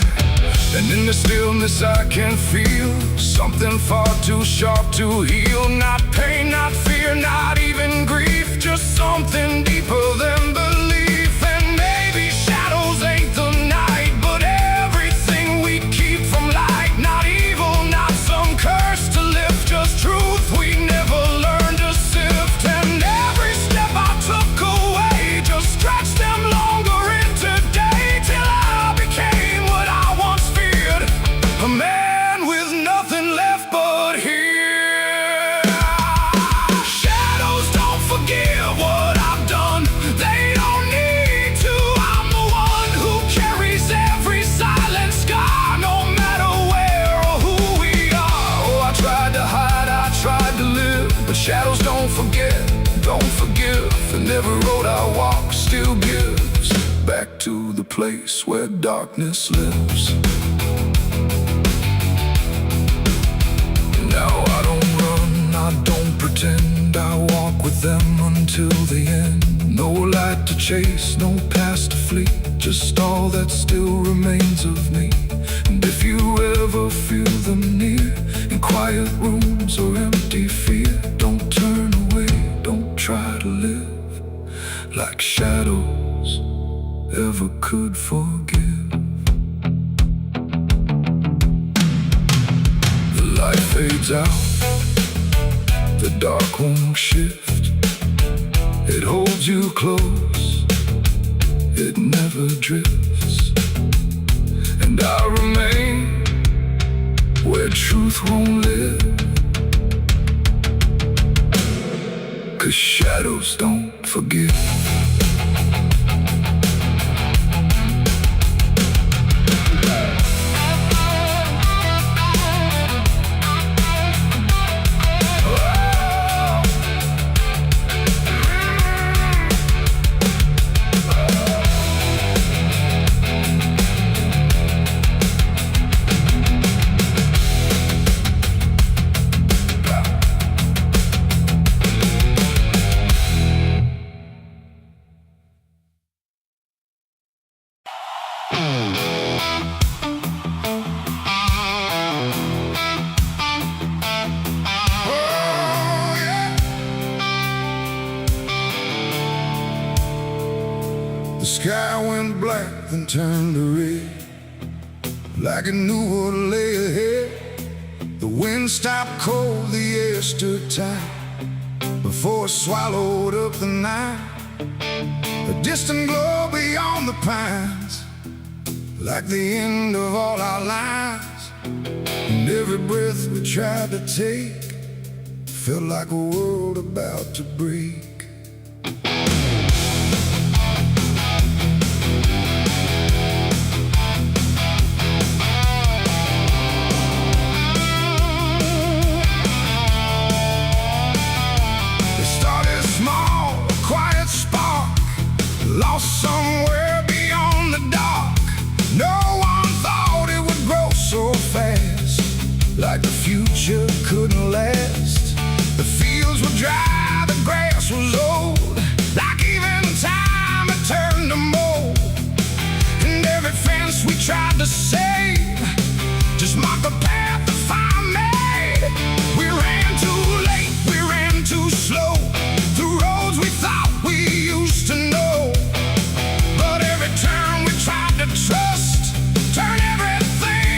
And in the stillness I can feel something far too sharp to heal. Not pain, not fear, not even grief, just something deeper than belief. And maybe shadows ain't the night, but everything we keep from light. Not evil, not some curse to lift, just truth we never learned to sift. And every step I took away just stretched them longer into day, till I became what I once feared, a man with nothing left but here. Shadows don't forgive what I've done, they don't need to. I'm the one who carries every silent scar, no matter where or who we are. Oh, I tried to hide, I tried to live, but shadows don't forget, don't forgive. And every road I walk still gives back to the place where darkness lives. Now I don't run, I don't pretend, I walk with them until the end. No light to chase, no past to flee, just all that still remains of me. And if you ever feel them near, in quiet rooms or empty fear, don't turn away, don't try to live like shadows ever could forgive. The light fades out, the dark won't shift. It holds you close, it never drifts. And I remain where truth won't live, 'cause shadows don't forgive. The sky went black, then turned to red, like it knew what lay ahead. The wind stopped cold, the air stood tight, before it swallowed up the night. A distant glow beyond the pines, like the end of all our lives. And every breath we tried to take felt like a world about to break. Lost somewhere beyond the dark. No one thought it would grow so fast, like the future couldn't last. The fields were dry, the grass was old, like even time had turned to mold. And every fence we tried to save just marked the path the fire made. We ran too late, we ran too slow, through roads we thought we used to know. But every turn we tried to trust turned everything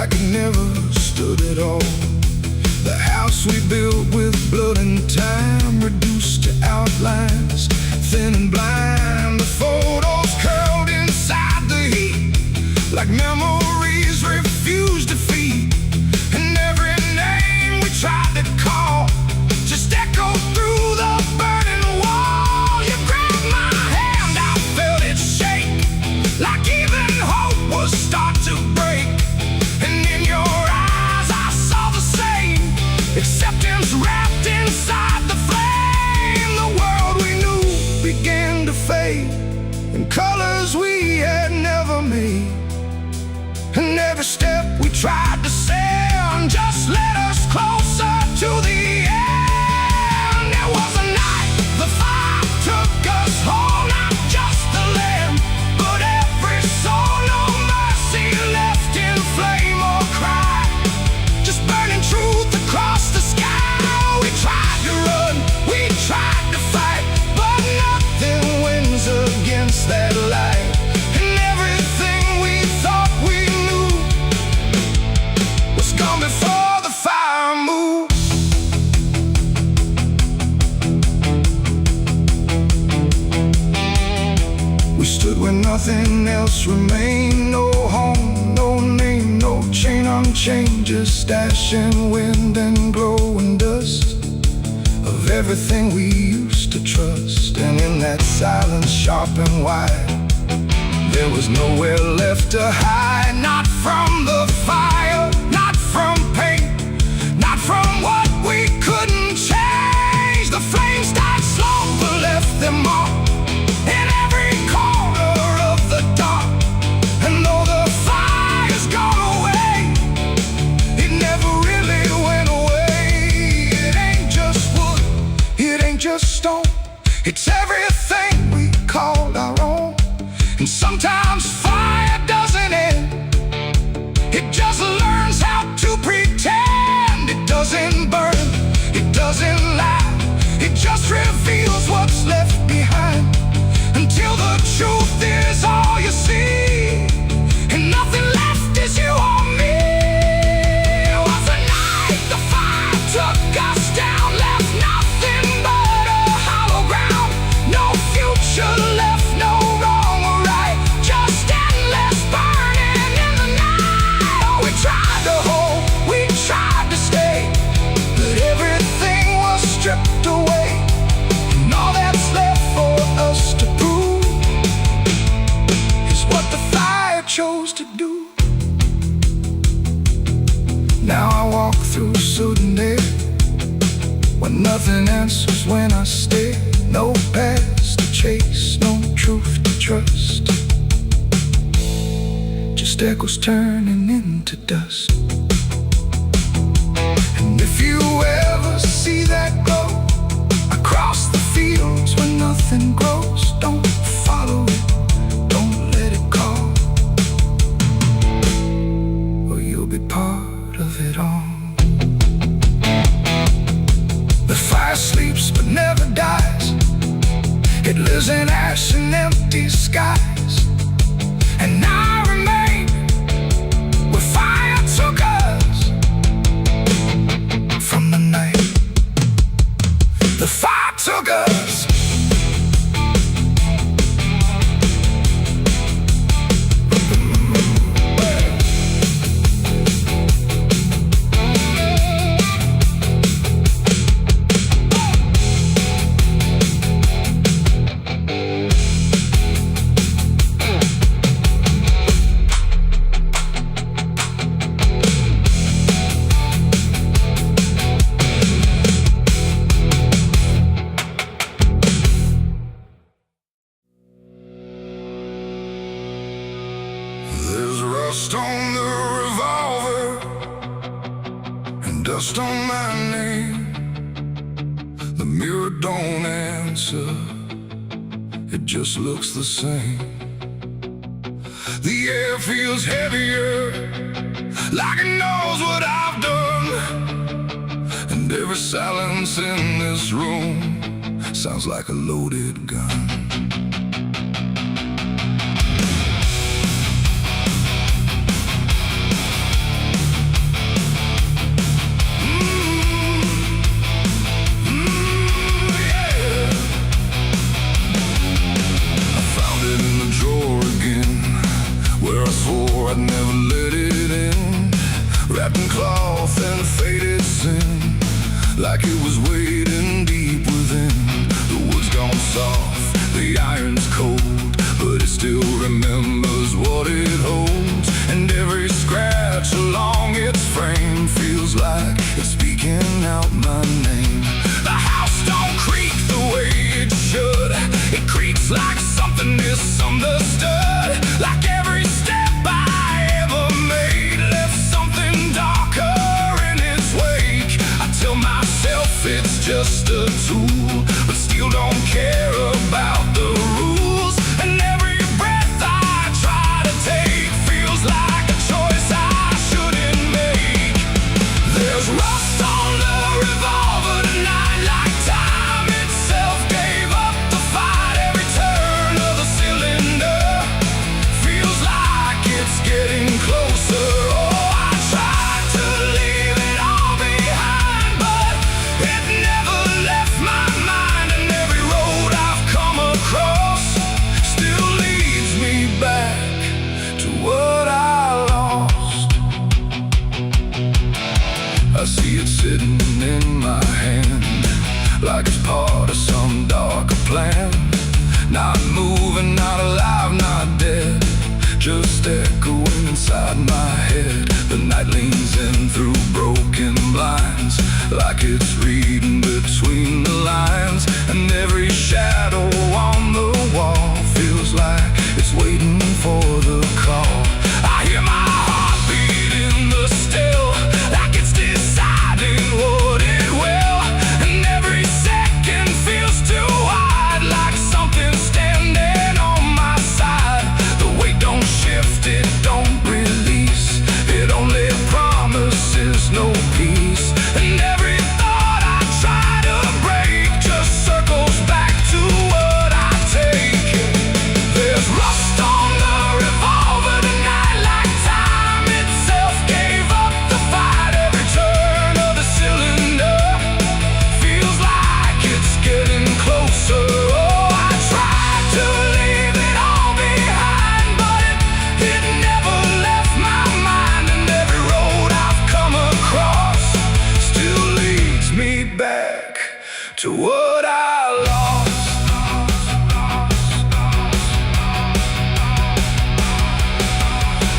like it never stood at all. The house we built with blood and time, reduced to outlines, thin and blind. The photos curled inside the heat, like memories refused to feed. And every name we tried to call just echoed through the burning wall. You grabbed my hand, I felt it shake, like even hope was start to break. And in your eyes I saw the same, acceptance wrapped inside the flame. The world we knew began to fade in colors we had never made. And every step we tried to send just led us closer to the end. There was a night the fire took us home, not just the land, but every soul. No mercy left in flame or cry, just burning truth across the sky. We tried to run, we tried to fight, but nothing wins against that light. And everything we thought we knew was gone before the fire moved. We stood where nothing else remained. No home, no name, no chain unchained, just ash and wind and glowing dust of everything we used to trust. And in that silence, sharp and wide, there was nowhere left to hide. Not from the fire, not from pain, not from what we couldn't change. The flames died slow but left them all in every corner of the dark. And though the fire's gone away, it never really went away. It ain't just wood, it ain't just stone, it's everything we called our own. And sometimes fire doesn't end, it just learns how to pretend. It doesn't burn, it doesn't lie, it just reveals what's left behind, until the truth is all you see, and nothing left is you or me. It was a night the fire took us down, left nothing but a hollow ground. No future left, no wrong or right, just endless burning in the night. Oh, we tried to hold, we tried to stay, but everything was stripped away. And all that's left for us to prove is what the fire chose to do. Now I walk through sudden air, when nothing answers when I stare. No past to chase, no truth to trust, just echoes turning into dust. And if you ever see that glow across the fields where nothing grows, don't follow it, don't let it call, or you'll be part of it all. The fire sleeps but never dies, it lives in ash and empty skies. And I remain where fire took us from the night the fire took us. Rust on the revolver and dust on my name. The mirror don't answer, it just looks the same. The air feels heavier, like it knows what I've done. And every silence in this room sounds like a loaded gun. tool, but still don't care about the rules. And every breath I try to take feels like a choice I shouldn't make. There's rust on the revolver tonight, like time itself gave up the fight. Every turn of the cylinder feels like it's getting closer. Oh, I tried to leave it all behind, but it never left my mind. And every road I've come across still leads me back to what I lost. I see it sitting in my hand, like it's part of some darker plan. Not moving, not alive, not dead, just echoing inside my head. The night leans in through broken blinds, like it's reading between the lines. And every shadow on the wall feels like it's waiting for the call. I hear my heartbeat in the still, like it's deciding what it will. And every second feels too wide, like something's standing on my side. The weight don't shift, it don't release, it only promises no peace. And every thought I try to break just circles back to what I take. There's rust on the revolver tonight, like time itself gave up the fight. Every turn of the cylinder feels like it's getting closer. Oh, I tried to leave it all behind, but it never left my mind. And every road I've come across still leads me back to what I lost.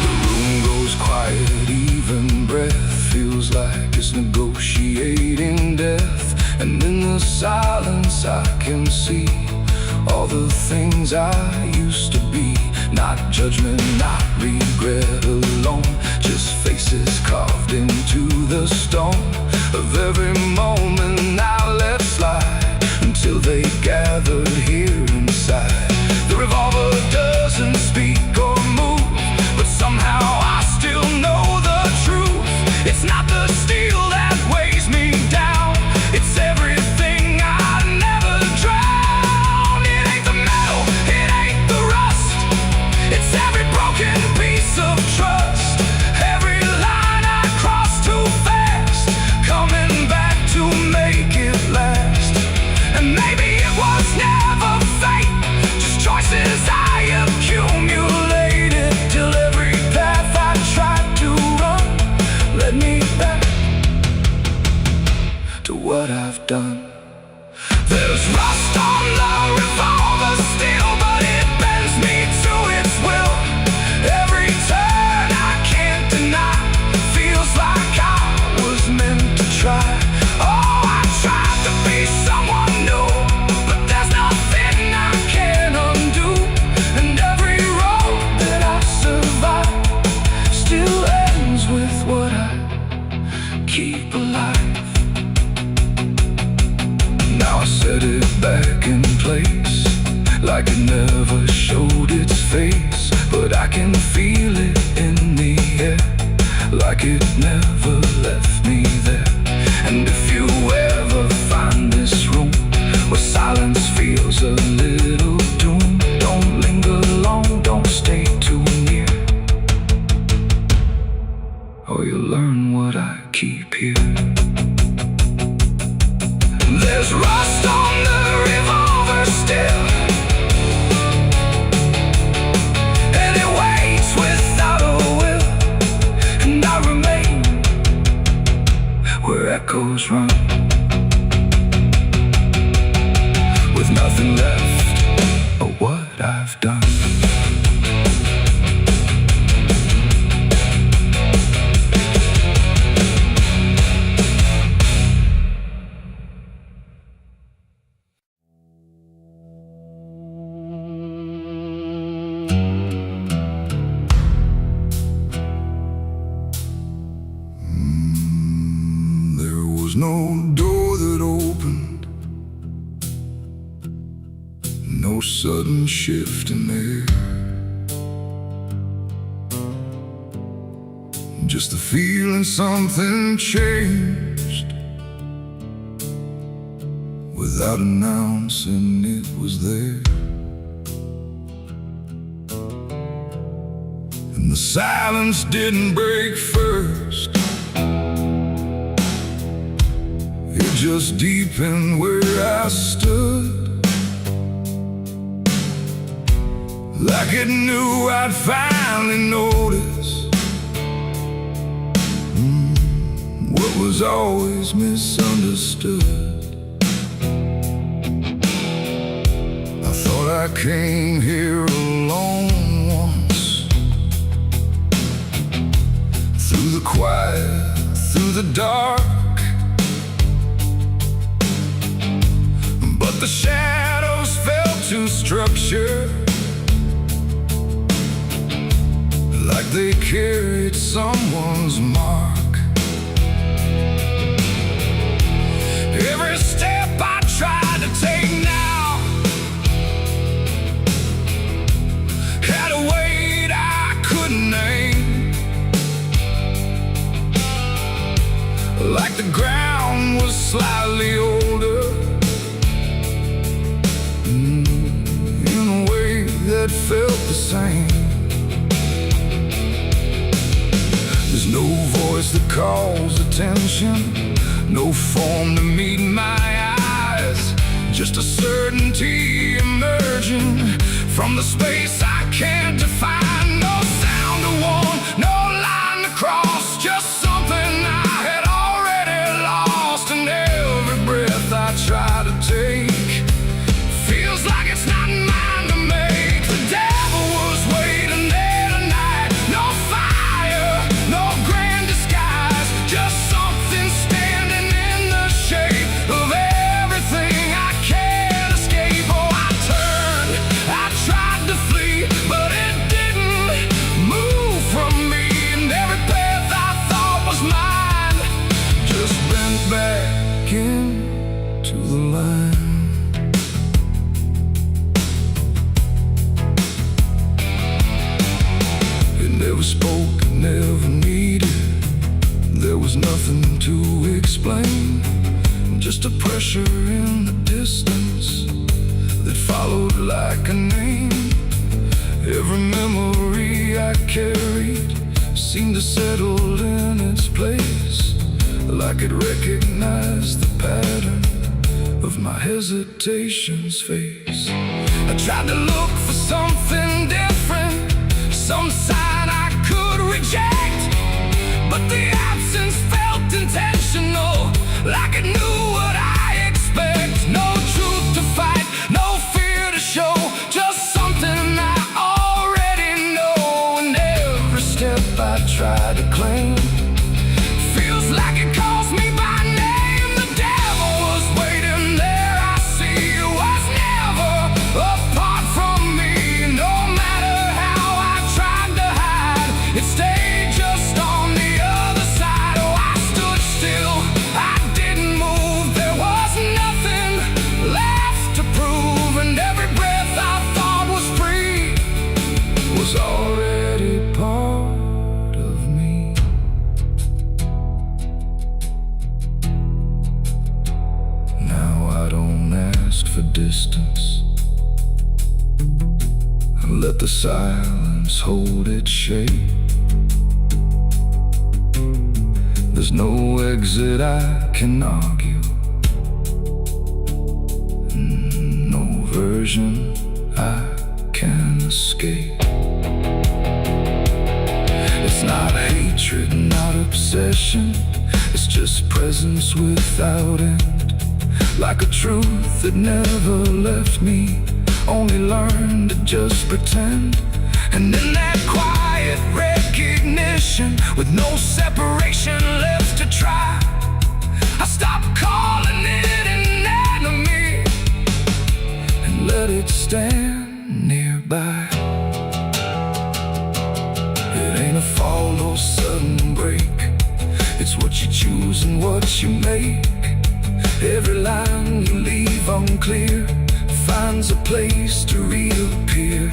The room goes quiet, even breath feels like it's negotiating death. And in the silence I can see all the things I used to be. Not judgment, not regret alone, just faces carved into the stone of every moment I let slide, until they gathered here inside. The revolver doesn't speak or move, but somehow I still know the truth. It's not the steel that weighs me down, it's everything I never drowned. It ain't the metal, it ain't the rust, it's every broken piece of trust. Every line I cross too fast, coming back to make it last. And maybe it was never fate, just choices I accumulated, till every path I tried to run led me back to what I've done. There's rust on the revolver still, but it bends me to its will. Every turn I can't deny feels like I was meant to try. Oh, I tried to be someone new, but there's nothing I can undo. And every road that I survive still ends with what I keep alive. Now I set it back in place, like it never showed its face, but I can feel it in the air, like it never left me there. And if you ever find this room where silence feels a little doom, don't linger long, don't stay too near, or you'll learn what I keep here. There's rust on the revolver still, and it waits without a will. And I remain where echoes run, with nothing left of what I've done. was no door that opened, no sudden shift in there. Just the feeling something changed, without announcing it was there. And the silence didn't break first, it just deepened where I stood, like it knew I'd finally noticed what was always misunderstood. I thought I came here alone once, through the quiet, through the dark, but the shadows fell to structure, like they carried someone's mark. Every step I tried to take now had a weight I couldn't name, like the ground was slightly older, in a way that felt the same. There's no voice that calls attention, no form to meet my eyes, just a certainty emerging from the space I can't define. No sound to warn, no line to cross, just something I had already lost. And every breath I try to take feels like it's not mine to make. The devil was waiting there tonight, no fire, no grand disguise, just something standing in the shape of everything I can't escape. Oh, I turned, I tried to flee, but it didn't move from me. And every path I thought was mine just bent back into the line. It never spoke, it never needed, there was nothing to explain, just a pressure in the distance that followed like a name. Every memory I carried seemed to settle in its place, like it recognized the pattern of my hesitation's face. I tried to look for something different, some sign I could reject, but the absence felt intentional, like it knew what I expect. No truth to fight, no fear to show, just something I already know. And every step I try to claim feels like it calls me by name. The devil was waiting there, I see, was never apart from me. No matter how I tried to hide, it stayed just on the other side. Oh, I stood still, I didn't move, there was nothing left to prove. And every breath I thought was free was already part of me. Now I don't ask for distance, I let the silence hold its shape. There's no exit I can argue, no version I can escape. It's not hatred, not obsession, it's just presence without end, like a truth that never left me, only learned to just pretend. And in that quiet recognition, with no separation left to try, I stopped calling it an enemy and let it stand nearby. It ain't a fall or sudden break, it's what you choose and what you make. Every line you leave unclear finds a place to reappear.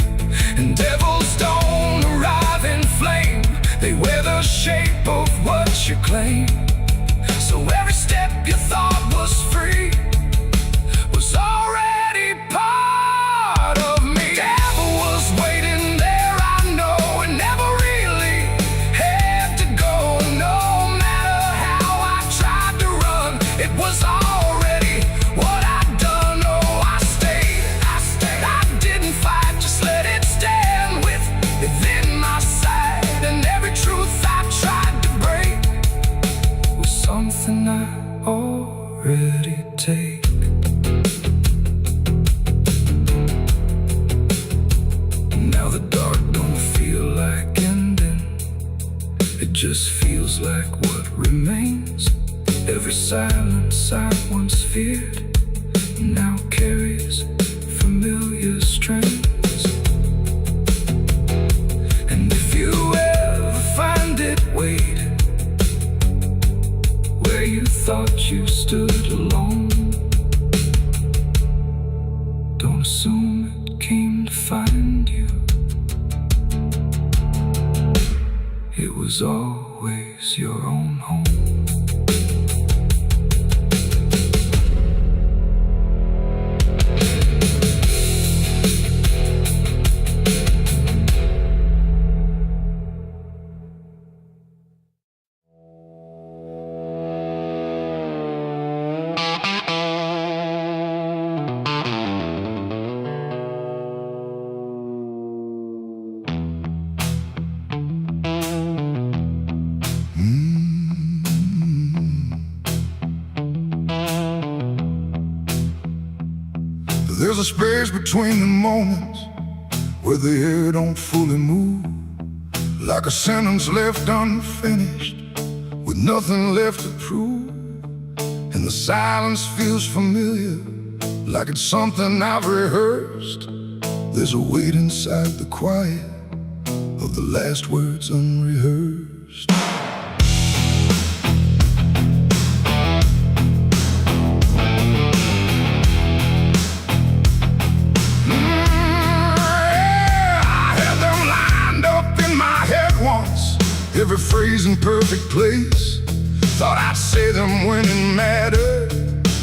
And devils don't arrive in flame, they wear the shape of what you claim. So every step you thought was free was already part of me. Devil was waiting there, I know, and never really had to go. No matter how I tried to run, it was already what I'd done. Oh, I stayed, I didn't fight, just let it stand within my sight. And every truth I tried to break was something I already take. Now the dark don't feel like ending, it just feels like what remains. Every silence I once feared now carries familiar strains. And if you ever find it, wait where you thought you stood alone. Don't assume it came to find you, it was always your own home. There's a space between the moments where the air don't fully move, like a sentence left unfinished with nothing left to prove. And the silence feels familiar, like it's something I've rehearsed. There's a weight inside the quiet of the last words unrehearsed. Every phrase in perfect place, thought I'd say them when it mattered,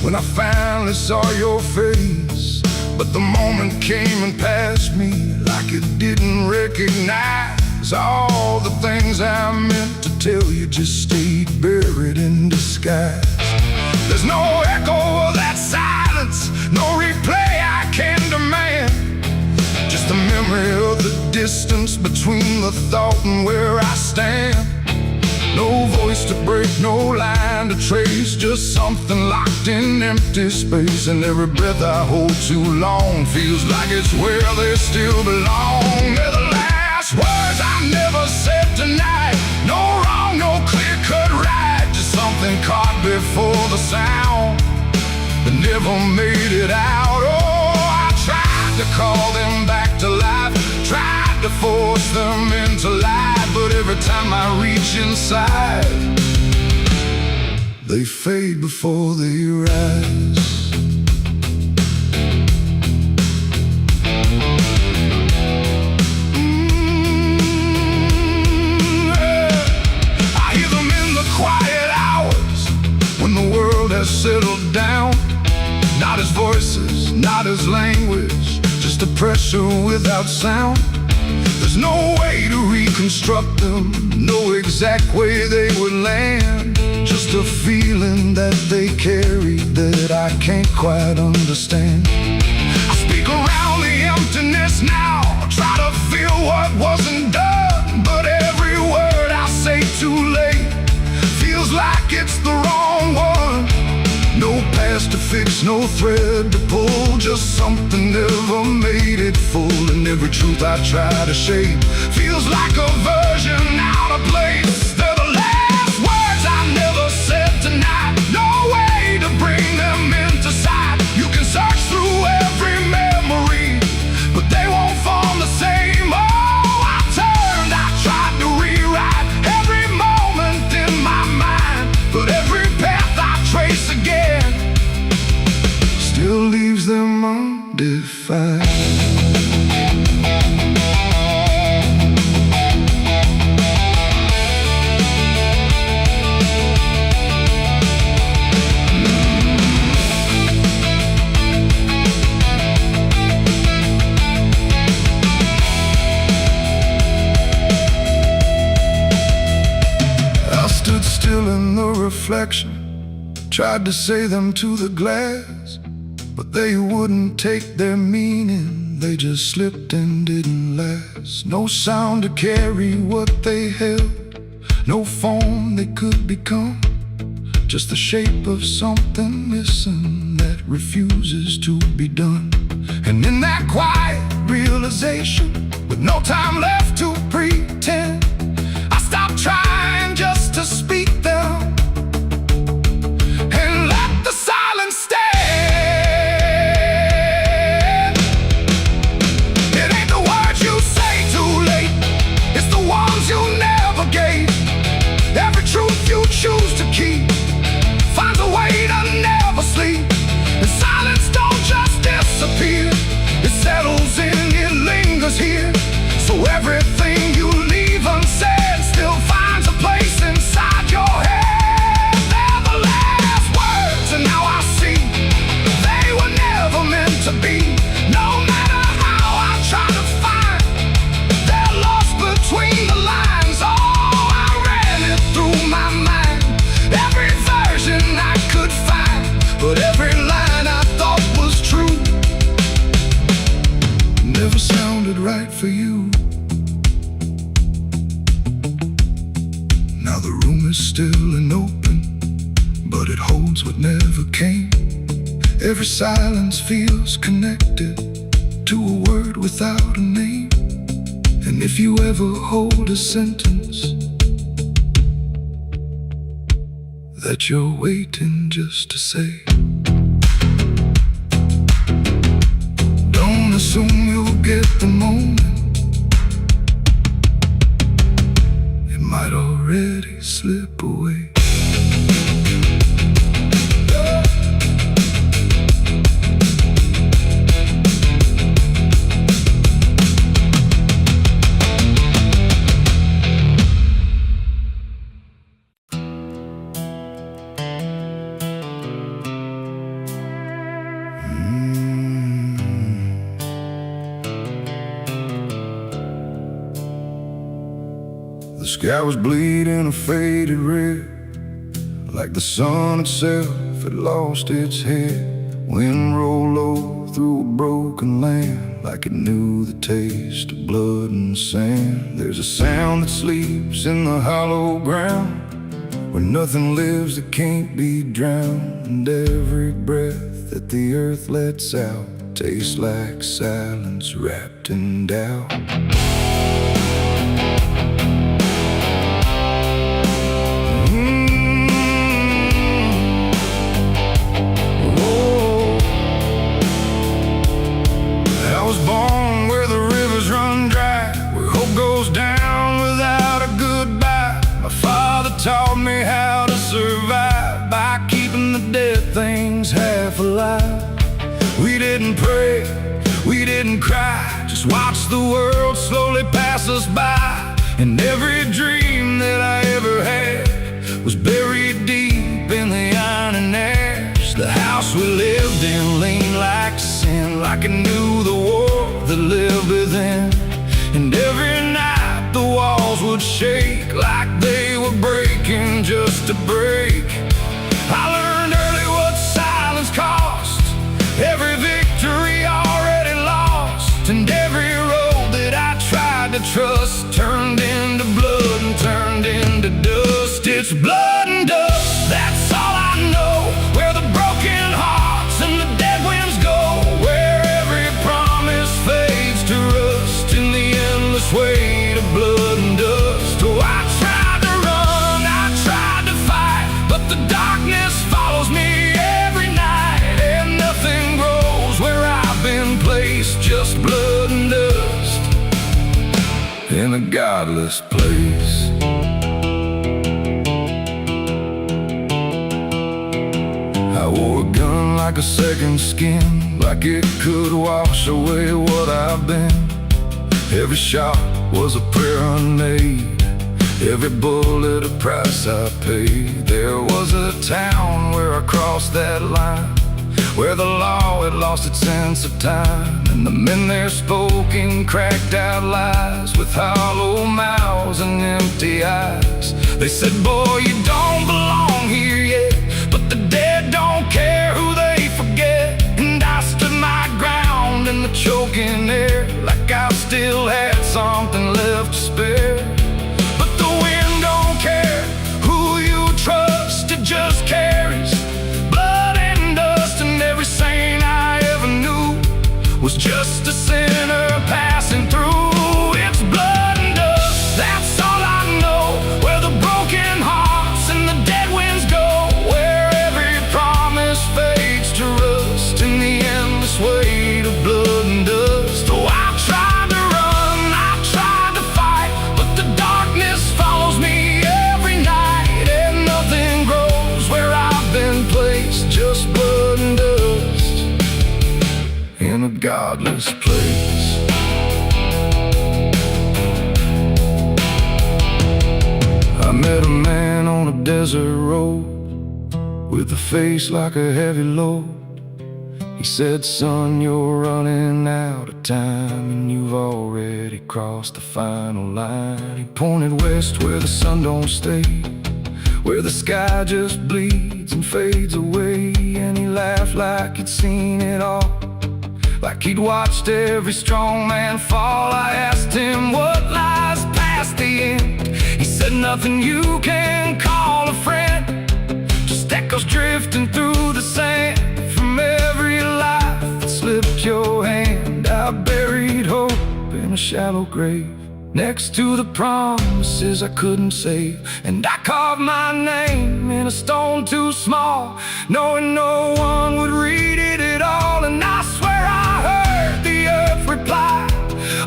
when I finally saw your face. But the moment came and passed me like it didn't recognize all the things I meant to tell you just stayed buried in disguise. There's no echo of that silence, no replay I can demand, just the memory of the distance between the thought and where I stand. No voice to break, no line to trace, just something locked in empty space. And every breath I hold too long feels like it's where they still belong. They're the last words I never said tonight. No wrong, no clear-cut right, just something caught before the sound that never made it out. Oh, I tried to call them back to life, tried to force them into life, but every time I reach inside, they fade before they rise. I hear them in the quiet hours when the world has settled down. Not as voices, not as language, just a pressure without sound. There's no way to reconstruct them, no exact way they would land, just a feeling that they carry that I can't quite understand. I speak around the emptiness now, try to feel what wasn't done, but every word I say too late feels like it's the wrong one. No past to fix, no thread to pull, just something never made it full. And every truth I try to shape feels like a version out of place. They're the last words I never said tonight, no way to bring them into sight. You can search through every memory, but they won't form the same. Oh, I turned, I tried to rewrite every moment in my mind, but every path I trace again still leaves them undone. defined. Still in the reflection, tried to say them to the glass, but they wouldn't take their meaning. They just slipped and didn't last. No sound to carry what they held, no form they could become, just the shape of something missing that refuses to be done. And in that quiet realization, with no time left to pretend, I stopped trying just to speak them and let the silence stand. It ain't the words you say too late, it's the ones you never gave. Every truth you choose to keep finds a way to never sleep. And silence don't just disappear, it settles in, it lingers here. So everything you leave unsaid still finds a place inside your head. They're the last words, and now I see they were never meant to be. No matter how I try to find, they're lost between the lines. Oh, I ran it through my mind, every version I could find, but every line I thought was true never sounded right for you. Now the room is still and open, but it holds what never came. Every silence feels connected to a word without a name. And if you ever hold a sentence that you're waiting just to say, don't assume you'll get the moment, it might already slip away. The sky was bleeding a faded red, like the sun itself had lost its head. Wind rolled low through a broken land, like it knew the taste of blood and sand. There's a sound that sleeps in the hollow ground, where nothing lives that can't be drowned. And every breath that the earth lets out tastes like silence wrapped in doubt. Taught me how to survive by keeping the dead things half alive. We didn't pray, we didn't cry, just watch the world slowly pass us by. And every dream that I ever had was buried deep in the iron and ash. The house we lived in leaned like sin, like it knew the war that lived within. And every night the walls would shake like they were breaking just to break. I learned early what silence cost, every victory already lost. And every road that I tried to trust turned into blood and turned into dust. It's blood and dust, that's all I know. Where the broken hearts and the dead winds go, where every promise fades to rust in the endless weight of blood and dust. Oh, I tried to run, I tried to fight, but the darkness follows me every night. And nothing grows where I've been placed, just blood and dust in a godless place. I wore a gun like a second skin, like it could wash away what I've been. Every shot was a prayer unmade, every bullet a price I paid. There was a town where I crossed that line, where the law had lost its sense of time, and the men there spoke in cracked out lies, with hollow mouths and empty eyes. They said, boy, you don't belong here yet, but the dead don't care who they forget. And I stood my ground in the choking air, like I still had something left to spare. But the wind don't care who you trust, it just carries blood and dust. And every saint I ever knew was just a sinner passing through. It's blood and dust, that's all I know, where the broken hearts and the dead winds go, where every promise fades to rust in the endless weight of blood and dust. Oh, I tried to run, I tried to fight, but the darkness follows me every night, and nothing grows where I've been placed, just blood and dust in a godless place. I met a man on a desert road with a face like a heavy load. He said, son, you're running out of time, and you've already crossed the final line. He pointed west where the sun don't stay, where the sky just bleeds and fades away. And he laughed like he'd seen it all, like he'd watched every strong man fall. I asked him what lies past the end. He said, nothing you can call a friend, just echoes drifting through the sand from every life that slipped your hand. I buried hope in a shallow grave, next to the promises I couldn't save. And I carved my name in a stone too small, knowing no one would read it at all. And I swear I heard the earth reply,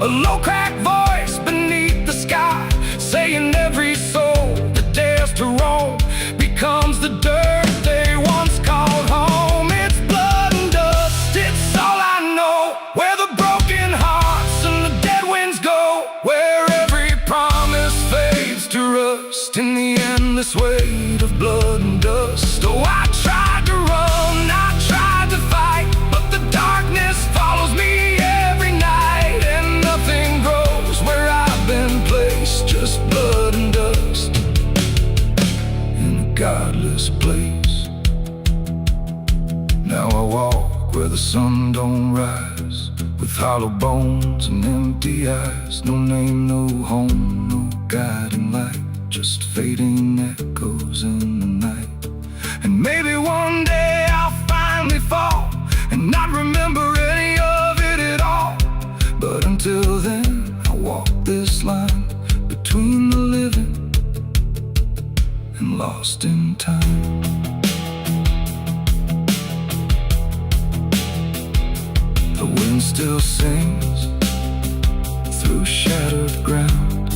a low cracked voice beneath the sky, saying every soul that dares to roam becomes the dirt they once called home. It's blood and dust, it's all I know, where the broken hearts and the dead winds go, where every promise fades to rust in the endless weight of blood and dust. Oh, I tried to run, I tried to fight, but the darkness follows me every night, and nothing grows where I've been placed, just blood and dust in a godless place. Now I walk where the sun don't rise, with hollow bones and empty eyes. No name, no home, no guiding light, just fading echoes in the night. And maybe one day I'll finally fall and not remember any of it at all. But until then, I walk this line between the living and lost in time. The wind still sings through shattered ground,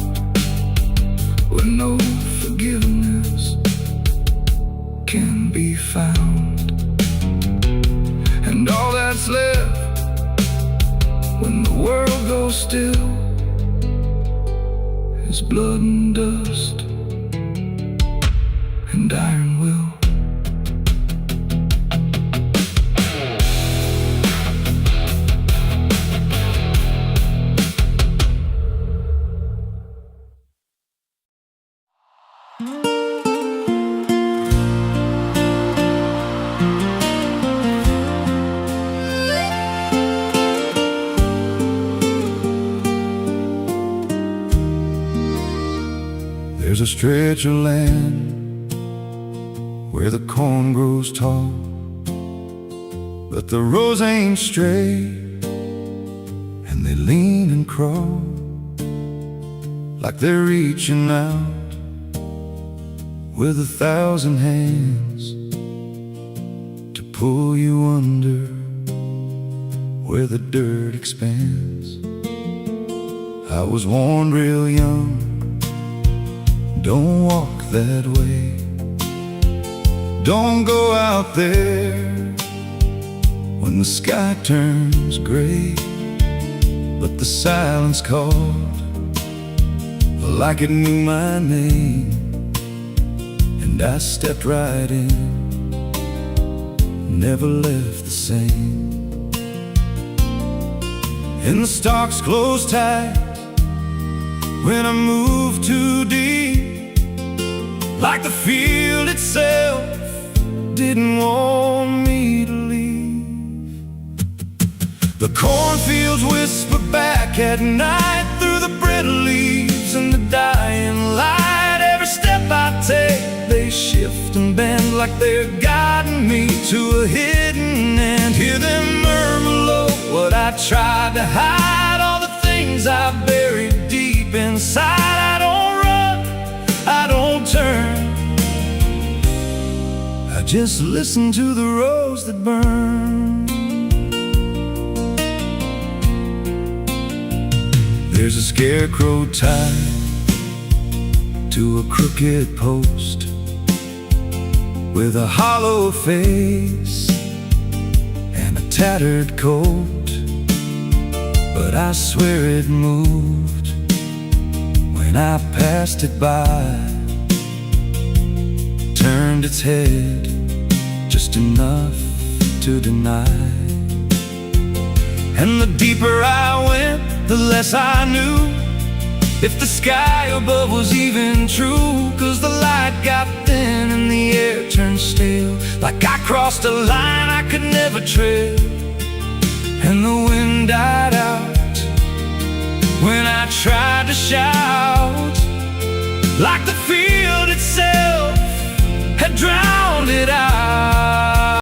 where no forgiveness can be found. And all that's left when the world goes still is blood and dust and iron will. There's a stretch of land where the corn grows tall, but the rows ain't straight, and they lean and crawl like they're reaching out with 1,000 hands to pull you under where the dirt expands. I was warned real young, don't walk that way, don't go out there when when the sky turns gray, but the silence called like it knew my name, and I stepped right in, never left the same. And the stalks closed tight when I moved too deep, like the field itself didn't want me to leave. The cornfields whisper back at night through the brittle leaves and the dying light. Every step I take, they shift and bend like they're guiding me to a hidden end. Hear them murmur low what I tried to hide, all the things I buried deep inside. I don't run, I don't turn, I just listen to the rose that burn. There's a scarecrow tied to a crooked post with a hollow face and a tattered coat, but I swear it moved when I passed it by, turned its head just enough to deny. And the deeper I went, the less I knew if the sky above was even true. 'Cause the light got thin and the air turned stale, like I crossed a line I could never tread. And the wind died out when I tried to shout, like the field itself had drowned it out.